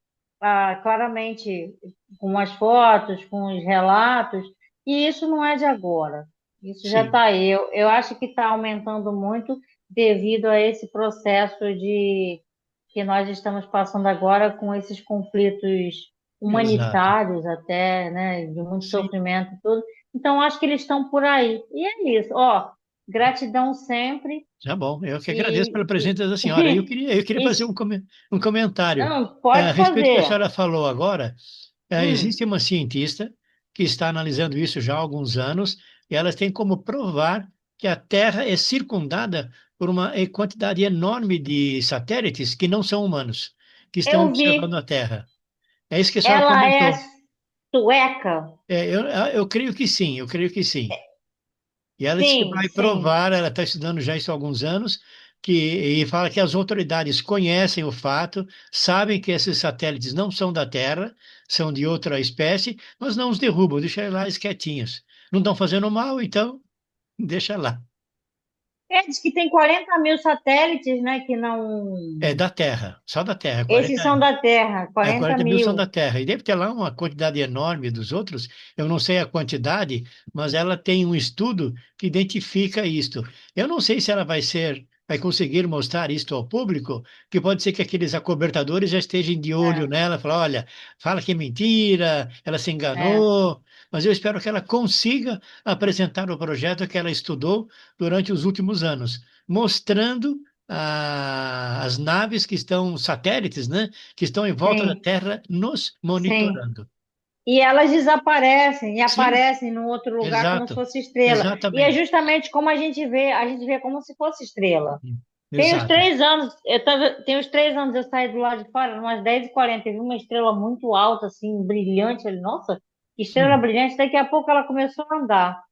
claramente com as fotos, com os relatos, e isso não é de agora. Isso já Sim, está aí. Eu acho que está aumentando muito devido a esse processo de que nós estamos passando agora com esses conflitos exato. humanitários até, né, de muito Sim, sofrimento e tudo. Então, acho que eles estão por aí. E é isso. Ó, gratidão sempre tá bom. Eu que agradeço e, pela e, presença da senhora. Eu queria e fazer um comentário. não, A pode respeito do que a fazer. senhora falou agora, Hum, existe uma cientista que está analisando isso já há alguns anos, e elas têm como provar que a Terra é circundada por uma quantidade enorme de satélites que não são humanos, que estão eu observando vi. a Terra. É isso que a senhora Ela é comentou. sueca. Eu creio que sim, eu creio que sim. E ela disse que Sim, vai sim. provar, ela está estudando já isso há alguns anos, e fala que as autoridades conhecem o fato, sabem que esses satélites não são da Terra, são de outra espécie, mas não os derrubam, deixam eles quietinhos. Não estão fazendo mal, então deixa lá. É, diz que tem 40 mil satélites, né, que não. É da Terra, só da Terra, Esses são da Terra, 40 40 mil são da mil. Terra. E deve ter lá uma quantidade enorme dos outros. Eu não sei a quantidade, mas ela tem um estudo que identifica isto. Eu não sei se ela vai conseguir mostrar isto ao público, que pode ser que aqueles acobertadores já estejam de olho É, nela, falar, olha, fala que é mentira, ela se é, enganou. Mas eu espero que ela consiga apresentar o projeto que ela estudou durante os últimos anos, mostrando as naves que estão satélites, né? Que estão em volta da sim, Terra nos sim. monitorando. E elas desaparecem e Sim, aparecem num outro lugar como se exato, fosse estrela. E é exatamente. justamente como a gente vê como se fosse estrela. Tem uns Exato. 3 anos, tem uns 3 anos eu saí do lado de fora, umas 10h40, eu vi uma estrela muito alta, assim, brilhante. Ali, nossa, que estrela Hum, brilhante. Daqui a pouco ela começou a andar.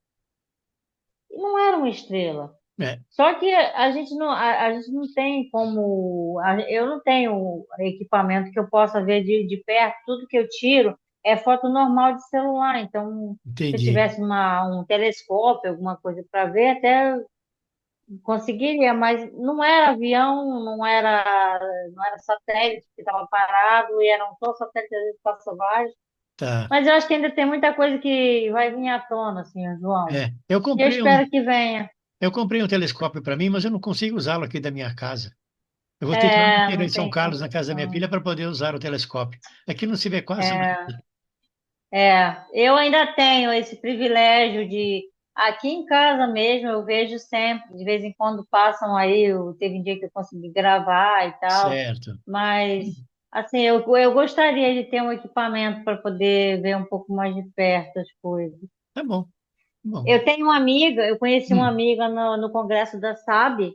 E não era uma estrela. é, Só que a gente não tem como. Eu não tenho equipamento que eu possa ver de perto. Tudo que eu tiro é foto normal de celular. Então, se eu entendi. tivesse um telescópio, alguma coisa para ver, até conseguiria, mas não era avião, não era satélite que estava parado, e eram só satélites às vezes passa vários. Tá. Mas eu acho que ainda tem muita coisa que vai vir à tona, assim, João. É, Eu espero que venha. eu comprei um telescópio para mim, mas eu não consigo usá-lo aqui da minha casa. Eu vou ter que ir lá no É, interior não de São tem Carlos, na casa da minha filha, condição. para poder usar o telescópio. Aqui não se vê quase É, nada. eu ainda tenho esse privilégio de, aqui em casa mesmo, eu vejo sempre, de vez em quando passam aí, teve um dia que eu consegui gravar e tal, Certo. mas, assim, eu gostaria de ter um equipamento para poder ver um pouco mais de perto as coisas. Tá bom. Bom. Eu tenho uma amiga, eu conheci uma Hum, amiga no congresso da SAB,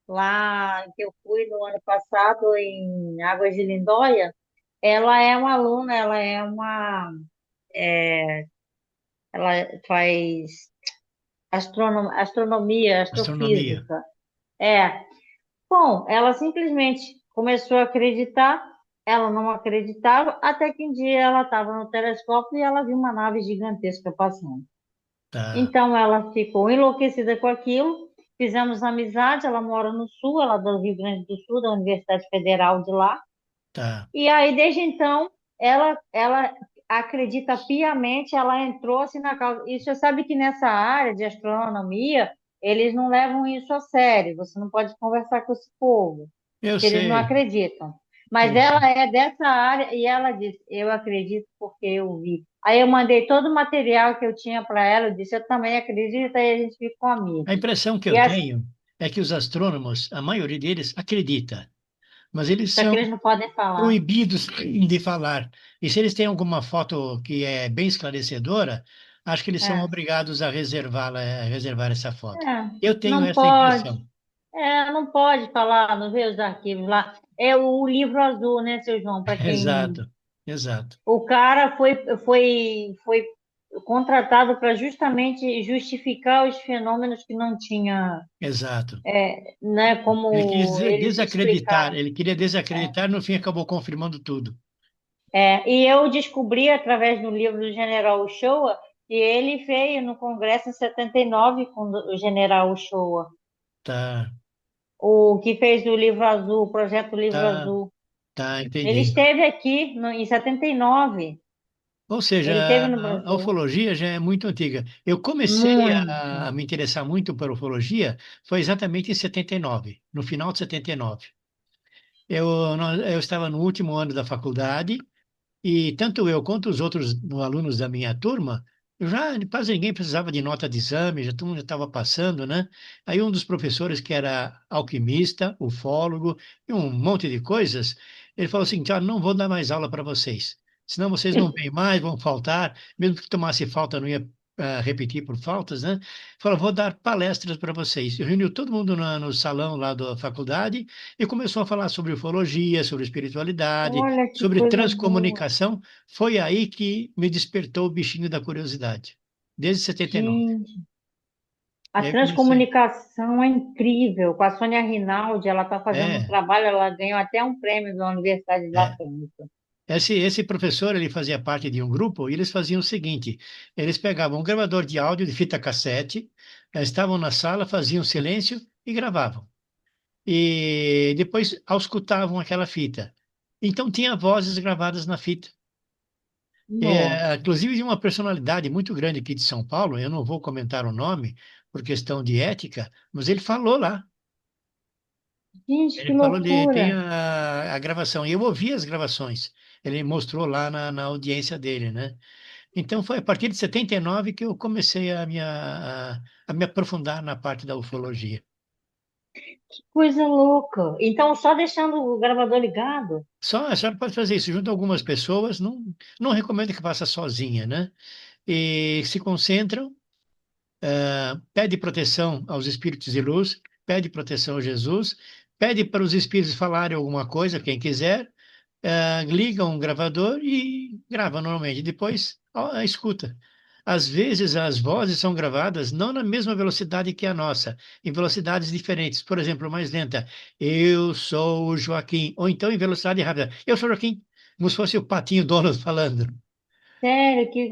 lá que eu fui no ano passado em Águas de Lindóia. Ela é uma aluna, ela faz astronomia, astronomia. astrofísica. É. Bom, ela simplesmente começou a acreditar, ela não acreditava, até que um dia ela estava no telescópio e ela viu uma nave gigantesca passando. Tá, Então ela ficou enlouquecida com aquilo, fizemos amizade, ela mora no sul, ela é do Rio Grande do Sul, da Universidade Federal de lá. tá. E aí, desde então, ela acredita piamente, ela entrou assim na causa. E você sabe que nessa área de astronomia, eles não levam isso a sério. Você não pode conversar com esse povo, Eu que eles não sei, acreditam. Mas eu sei. ela é dessa área e ela disse: Eu acredito porque eu vi. Aí eu mandei todo o material que eu tinha para ela, eu disse: Eu também acredito, aí a gente ficou A amigo. impressão que E eu assim, tenho é que os astrônomos, a maioria deles, acredita, mas eles só que são eles não podem falar. proibidos de falar. E se eles têm alguma foto que é bem esclarecedora, acho que eles são É, obrigados a reservar essa foto. é, Eu tenho não essa pode. impressão. Não pode falar, não vê os arquivos lá. É o livro azul, né, seu João? Para quem. Exato, exato, O cara foi contratado para justamente justificar os fenômenos que não tinha, exato. né, Ele quis como eles desacreditar, explicaram. ele queria desacreditar, no fim acabou confirmando tudo. E eu descobri através do livro do General Uchoa que ele veio no Congresso em 79 com o General Uchoa, Tá, o que fez o livro azul, o projeto Livro tá, Azul. tá, Ele entendi. esteve aqui em 79. Ou seja, Ele teve no a Brasil. ufologia já é muito antiga. Eu comecei Muito. a me interessar muito por ufologia foi exatamente em 79, no final de 79. Eu estava no último ano da faculdade e tanto eu quanto os outros alunos da minha turma, eu já quase ninguém precisava de nota de exame, já todo mundo já estava passando, né? Aí um dos professores, que era alquimista, ufólogo e um monte de coisas, ele falou assim, "Tiago, não vou dar mais aula para vocês, senão vocês não vêm mais, vão faltar, mesmo que tomasse falta, não ia repetir por faltas, né? Falou, vou dar palestras para vocês. Reuniu todo mundo no salão lá da faculdade e começou a falar sobre ufologia, sobre espiritualidade, Olha que sobre coisa boa. transcomunicação. Foi aí que me despertou o bichinho da curiosidade, desde 79. Gente, E a aí eu comecei. transcomunicação é incrível. Com a Sônia Rinaldi, ela está fazendo um É, trabalho, ela ganhou até um prêmio da Universidade da é. França. Esse professor, ele fazia parte de um grupo e eles faziam o seguinte: eles pegavam um gravador de áudio de fita cassete, estavam na sala, faziam silêncio e gravavam. E depois auscultavam aquela fita. Então tinha vozes gravadas na fita. Nossa, Inclusive de uma personalidade muito grande aqui de São Paulo, eu não vou comentar o nome por questão de ética, mas ele falou lá. gente, que Ele falou, ele tem loucura. a gravação, e eu ouvi as gravações. Ele mostrou lá na audiência dele, né? Então foi a partir de 79 que eu comecei a me aprofundar na parte da ufologia. Que coisa louca. Então, só deixando o gravador ligado? Só a senhora pode fazer isso junto a algumas pessoas, não recomendo que faça sozinha, né? E se concentram. Pede proteção aos espíritos de luz, pede proteção a Jesus, pede para os espíritos falarem alguma coisa, quem quiser, liga um gravador e grava normalmente. Depois, ó, escuta. Às vezes as vozes são gravadas não na mesma velocidade que a nossa, em velocidades diferentes. Por exemplo, mais lenta. Eu sou o Joaquim. Ou então em velocidade rápida. Eu sou o Joaquim. Como se fosse o patinho Donald falando. Sério, que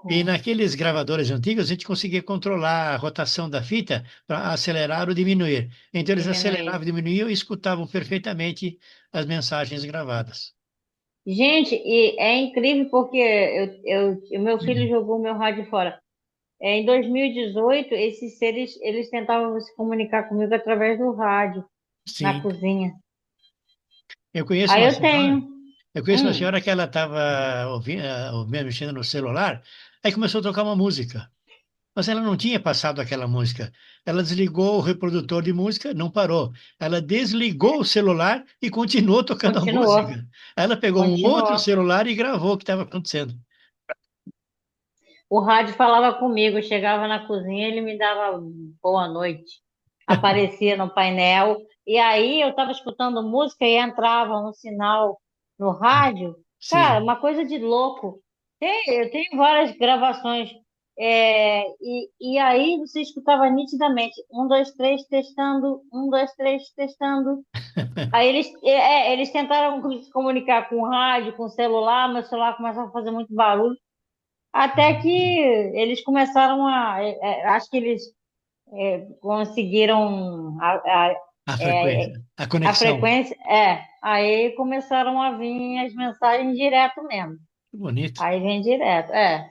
E louco. naqueles gravadores antigos, a gente conseguia controlar a rotação da fita para acelerar ou diminuir. Então, eles Diminuir. aceleravam, diminuíam e escutavam perfeitamente as mensagens gravadas. Gente, e é incrível porque o meu filho jogou o meu rádio fora. Em 2018, esses seres, eles tentavam se comunicar comigo através do rádio, na Sim. cozinha. Eu conheço Aí uma eu senhora, tenho. eu conheço uma Hum, senhora que ela estava mexendo no celular, aí começou a tocar uma música. Mas ela não tinha passado aquela música. Ela desligou o reprodutor de música, não parou. Ela desligou o celular e continuou tocando a continuou, música. Aí ela pegou um outro continuou. celular e gravou o que estava acontecendo. O rádio falava comigo, eu chegava na cozinha, ele me dava boa noite. Aparecia no painel. E aí eu estava escutando música e entrava um sinal no rádio. Cara, Sim. uma coisa de louco. Eu tenho várias gravações. E aí você escutava nitidamente. Um, dois, três, testando. Um, dois, três, testando. Aí eles tentaram se comunicar com o rádio, com o celular. Meu celular começava a fazer muito barulho. Até que eles começaram acho que eles conseguiram A é, frequência, a a conexão. frequência, aí começaram a vir as mensagens direto mesmo. Que bonito. Aí vem direto, é.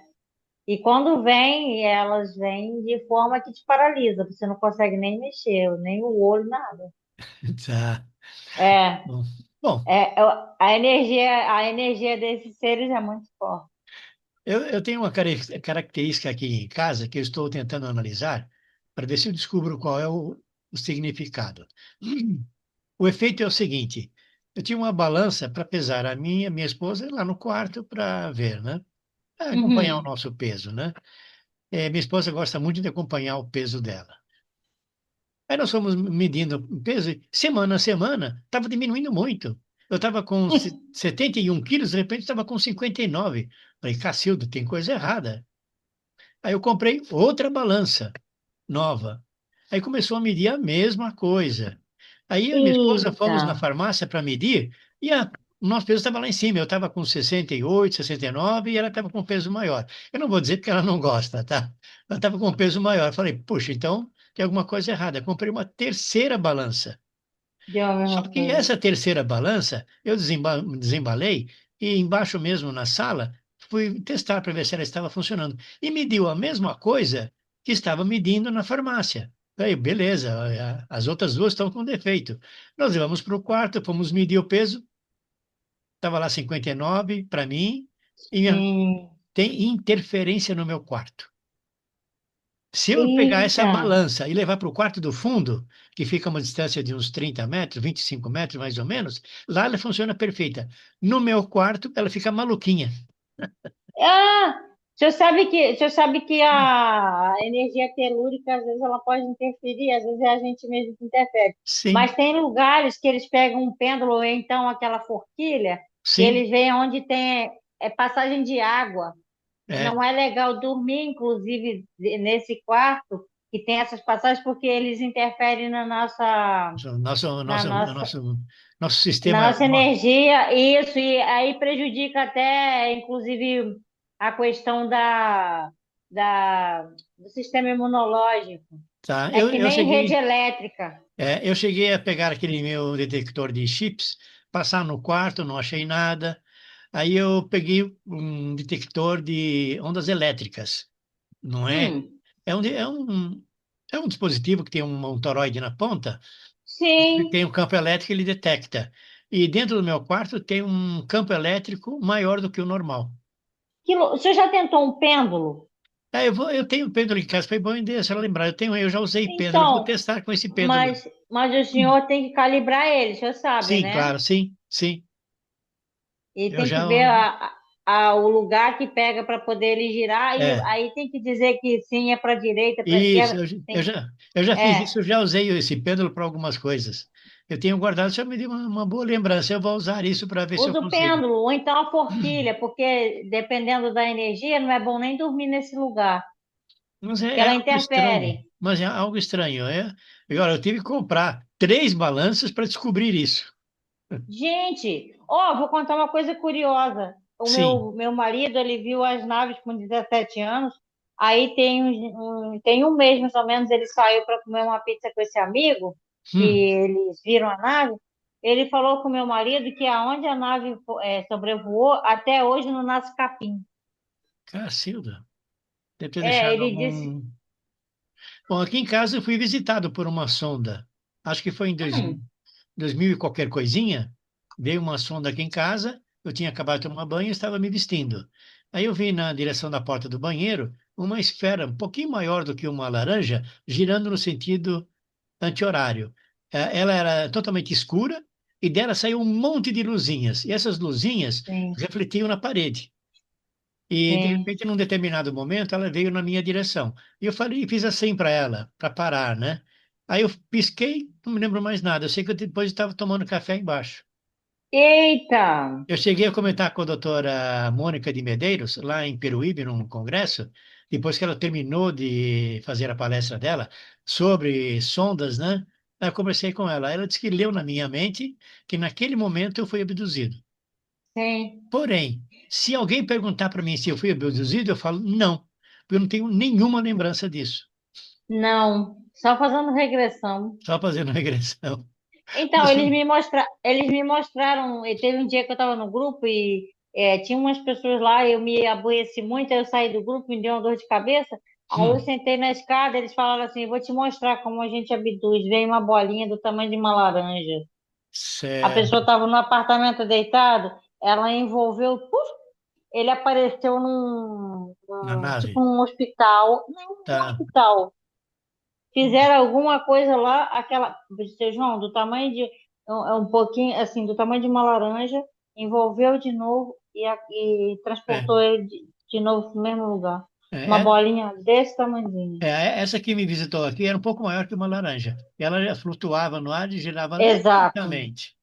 E quando vem, elas vêm de forma que te paralisa, você não consegue nem mexer, nem o olho, nada. Tá. É, Bom, bom, a energia desses seres é muito forte. eu tenho uma característica aqui em casa que eu estou tentando analisar para ver se eu descubro qual é o significado. O efeito é o seguinte: eu tinha uma balança para pesar a minha esposa lá no quarto para ver, né? Pra acompanhar o Uhum. nosso peso, né? Minha esposa gosta muito de acompanhar o peso dela. Aí nós fomos medindo o peso, e semana a semana, estava diminuindo muito. Eu estava com 71 quilos, de repente estava com 59. Falei, Cacildo, tem coisa errada. Aí eu comprei outra balança nova. Aí começou a medir a mesma coisa. Aí eu e minha esposa Eita, fomos na farmácia para medir e o nosso peso estava lá em cima. Eu estava com 68, 69 e ela estava com peso maior. Eu não vou dizer porque ela não gosta, tá? Ela estava com peso maior. Eu falei, puxa, então tem alguma coisa errada. Eu comprei uma terceira balança. deu a Só mesma que coisa. essa terceira balança eu desembalei e embaixo mesmo na sala fui testar para ver se ela estava funcionando. E mediu a mesma coisa que estava medindo na farmácia. Aí, beleza, as outras duas estão com defeito. Nós levamos para o quarto, fomos medir o peso, estava lá 59 para mim, e Sim. tem interferência no meu quarto. Se eu pegar essa Eita. balança e levar para o quarto do fundo, que fica a uma distância de uns 30 metros, 25 metros mais ou menos, lá ela funciona perfeita. No meu quarto, ela fica maluquinha. Ah, o senhor sabe que a energia telúrica, às vezes, ela pode interferir, às vezes é a gente mesmo que interfere. Sim, Mas tem lugares que eles pegam um pêndulo ou então aquela forquilha, que sim, eles veem onde tem passagem de água. é. Não é legal dormir, inclusive, nesse quarto que tem essas passagens, porque eles interferem Nosso, na nosso, nossa, nosso, nosso na sistema. nossa energia, isso, e aí prejudica até, inclusive, a questão do sistema imunológico. Tá, É que nem rede elétrica. eu cheguei a pegar aquele meu detector de chips, passar no quarto, não achei nada. Aí eu peguei um detector de ondas elétricas, não é? Hum, É um, é um dispositivo que tem um toroide na ponta, ele sim. tem um campo elétrico, ele detecta. E dentro do meu quarto tem um campo elétrico maior do que o normal. O senhor já tentou um pêndulo? Eu tenho pêndulo em casa, foi bom ideia, se ela lembrar. Eu já usei pêndulo, eu vou Então, testar com esse pêndulo. mas o senhor tem que calibrar ele, o senhor sabe, Sim, né? claro, sim, sim. E Eu tem que já, ver o lugar que pega para poder ele girar, e é, aí tem que dizer que sim, é para a direita, para a isso, esquerda. eu já fiz É, isso, eu já usei esse pêndulo para algumas coisas. Eu tenho guardado, você me deu uma boa lembrança, eu vou usar isso para ver se eu usa o consigo. pêndulo, ou então a forquilha, porque dependendo da energia, não é bom nem dormir nesse lugar, Mas que é ela algo estranho, interfere. mas é algo estranho. Agora, eu tive que comprar três balanças para descobrir isso. Gente, ó, vou contar uma coisa curiosa. O Sim. meu marido, ele viu as naves com 17 anos, aí tem um mês mais ou menos, ele saiu para comer uma pizza com esse amigo, que Hum, eles viram a nave. Ele falou com o meu marido que aonde a nave sobrevoou, até hoje não nasce capim. Cacilda. Deve ter É, deixado ele disse, algum. Bom, aqui em casa eu fui visitado por uma sonda. Acho que foi em 2000 e qualquer coisinha. Veio uma sonda aqui em casa. Eu tinha acabado de tomar banho e estava me vestindo. Aí eu vi na direção da porta do banheiro uma esfera um pouquinho maior do que uma laranja, girando no sentido anti-horário. Ela era totalmente escura e dela saiu um monte de luzinhas. E essas luzinhas sim, refletiam na parede. E, de sim. repente, num determinado momento, ela veio na minha direção. E eu falei, fiz assim para ela, para parar, né? Aí eu pisquei, não me lembro mais nada. Eu sei que eu depois estava tomando café embaixo. Eita! Eu cheguei a comentar com a doutora Mônica de Medeiros, lá em Peruíbe, num congresso, depois que ela terminou de fazer a palestra dela sobre sondas, né? Aí eu conversei com ela. Ela disse que leu na minha mente que naquele momento eu fui abduzido. Sim, Porém, se alguém perguntar para mim se eu fui abduzido, eu falo não, porque eu não tenho nenhuma lembrança disso. não, só fazendo regressão. Só fazendo regressão. Então, Mas foi- eles me mostraram, e teve um dia que eu estava no grupo e tinha umas pessoas lá, eu me aborreci muito, aí eu saí do grupo, me deu uma dor de cabeça, aí eu hum, sentei na escada, eles falaram assim, vou te mostrar como a gente abduz, veio uma bolinha do tamanho de uma laranja. A certo, pessoa estava no apartamento deitado, ela envolveu, puf, ele apareceu na tipo nave. um hospital, não, um Tá. hospital, fizeram alguma coisa lá, aquela, seu João, do tamanho de, um pouquinho, assim, do tamanho de uma laranja, envolveu de novo e É, transportou ele de novo para o mesmo lugar. Uma é, é, bolinha desse tamanhozinho. essa que me visitou aqui era um pouco maior que uma laranja. Ela já flutuava no ar e girava Exato, lentamente.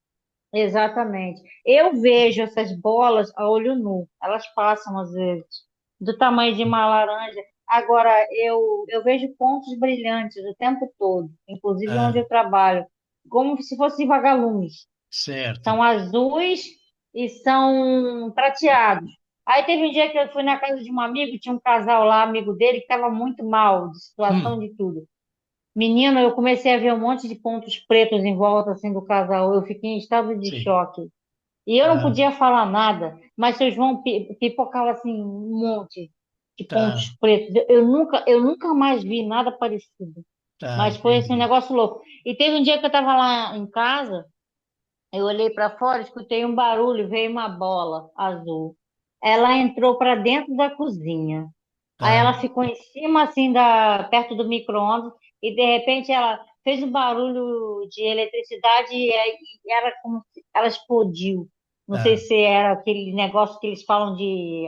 exatamente. Eu vejo essas bolas a olho nu, elas passam às vezes, do tamanho de uma laranja. Agora, eu vejo pontos brilhantes o tempo todo, inclusive onde Ah, eu trabalho, como se fossem vagalumes. certo. São azuis e são prateados. Aí teve um dia que eu fui na casa de um amigo, tinha um casal lá, amigo dele, que estava muito mal, de situação Hum, de tudo. Menino, eu comecei a ver um monte de pontos pretos em volta assim do casal. Eu fiquei em estado de sim. choque. E eu não Ah, podia falar nada, mas seu João pipocava assim um monte de tá, pontos pretos. Eu nunca mais vi nada parecido. tá, Mas foi assim, um entendi. negócio louco. E teve um dia que eu estava lá em casa, eu olhei para fora, escutei um barulho, veio uma bola azul. Ela entrou para dentro da cozinha. Aí Tá. ela ficou em cima, assim, perto do micro-ondas, e de repente ela fez um barulho de eletricidade e era como se ela explodiu. Não sei Tá. se era aquele negócio que eles falam de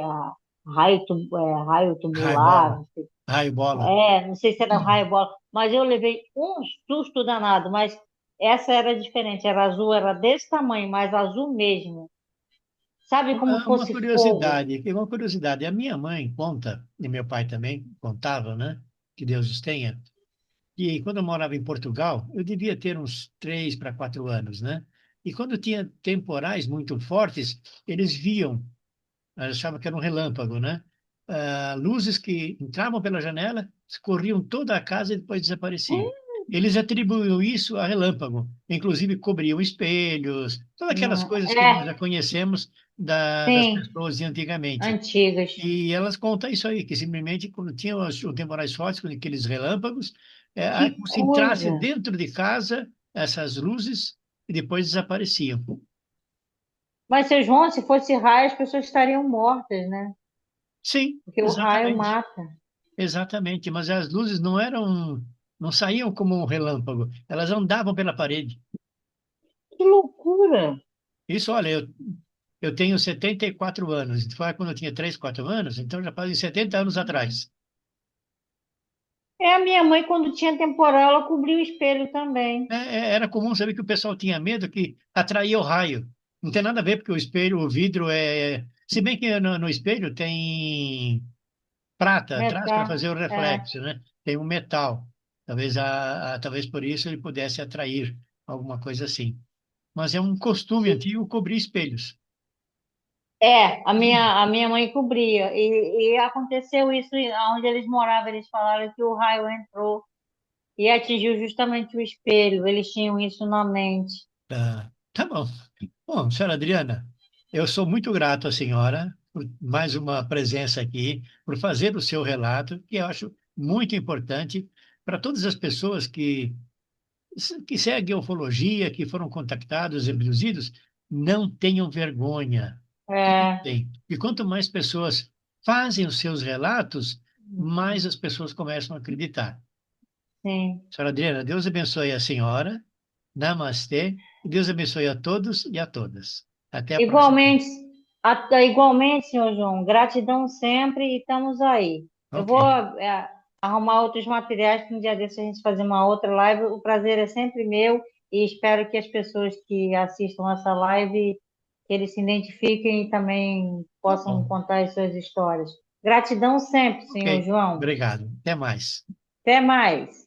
raio Raio tubular, bola. Raio bola. não sei se era raio bola, mas eu levei um susto danado, mas essa era diferente, era azul, era desse tamanho, mas azul mesmo. Sabe como Uma fosse fogo? curiosidade, uma curiosidade. A minha mãe conta, e meu pai também contava, né? Que Deus os tenha. E quando eu morava em Portugal, eu devia ter uns 3 para 4 anos, né? E quando tinha temporais muito fortes, eles viam, achavam que era um relâmpago, né? Luzes que entravam pela janela, corriam toda a casa e depois desapareciam. Eles atribuíam isso a relâmpago, inclusive cobriam espelhos, todas aquelas Não, coisas que nós já conhecemos das sim, pessoas de antigamente. antigas. E elas contam isso aí, que simplesmente quando tinham os temporais fortes, com aqueles relâmpagos, Que como se entrasse coisa! dentro de casa essas luzes e depois desapareciam. Mas, seu João, se fosse raio, as pessoas estariam mortas, né? Sim, Porque o raio exatamente. mata. Exatamente, mas as luzes não saíam como um relâmpago, elas andavam pela parede. Que loucura! Isso, olha, eu tenho 74 anos, foi quando eu tinha 3, 4 anos, então já fazem 70 anos atrás. É, a minha mãe, quando tinha temporal, ela cobria o espelho também. Era comum saber que o pessoal tinha medo que atraía o raio. Não tem nada a ver, porque o espelho, o vidro é. Se bem que no espelho tem prata atrás para Metal. fazer o É, reflexo, né? Tem um metal. Talvez por isso ele pudesse atrair alguma coisa assim. Mas é um costume antigo cobrir espelhos. a minha mãe cobria. E aconteceu isso onde eles moravam. Eles falaram que o raio entrou e atingiu justamente o espelho. Eles tinham isso na mente. Tá bom. Bom, senhora Adriana, eu sou muito grato à senhora por mais uma presença aqui, por fazer o seu relato, que eu acho muito importante para todas as pessoas que seguem a ufologia, que foram contactados, abduzidos, não tenham vergonha. É, Tem. E quanto mais pessoas fazem os seus relatos, mais as pessoas começam a acreditar. sim. Senhora Adriana, Deus abençoe a senhora. Namastê. E Deus abençoe a todos e a todas. Até a próxima. Igualmente, igualmente, senhor João, gratidão sempre e estamos aí. Eu Ok. vou arrumar outros materiais para um dia desse a gente fazer uma outra live. O prazer é sempre meu e espero que as pessoas que assistam essa live, que eles se identifiquem e também Tá possam bom. contar as suas histórias. Gratidão sempre, senhor Ok. João. Obrigado. Até mais. Até mais.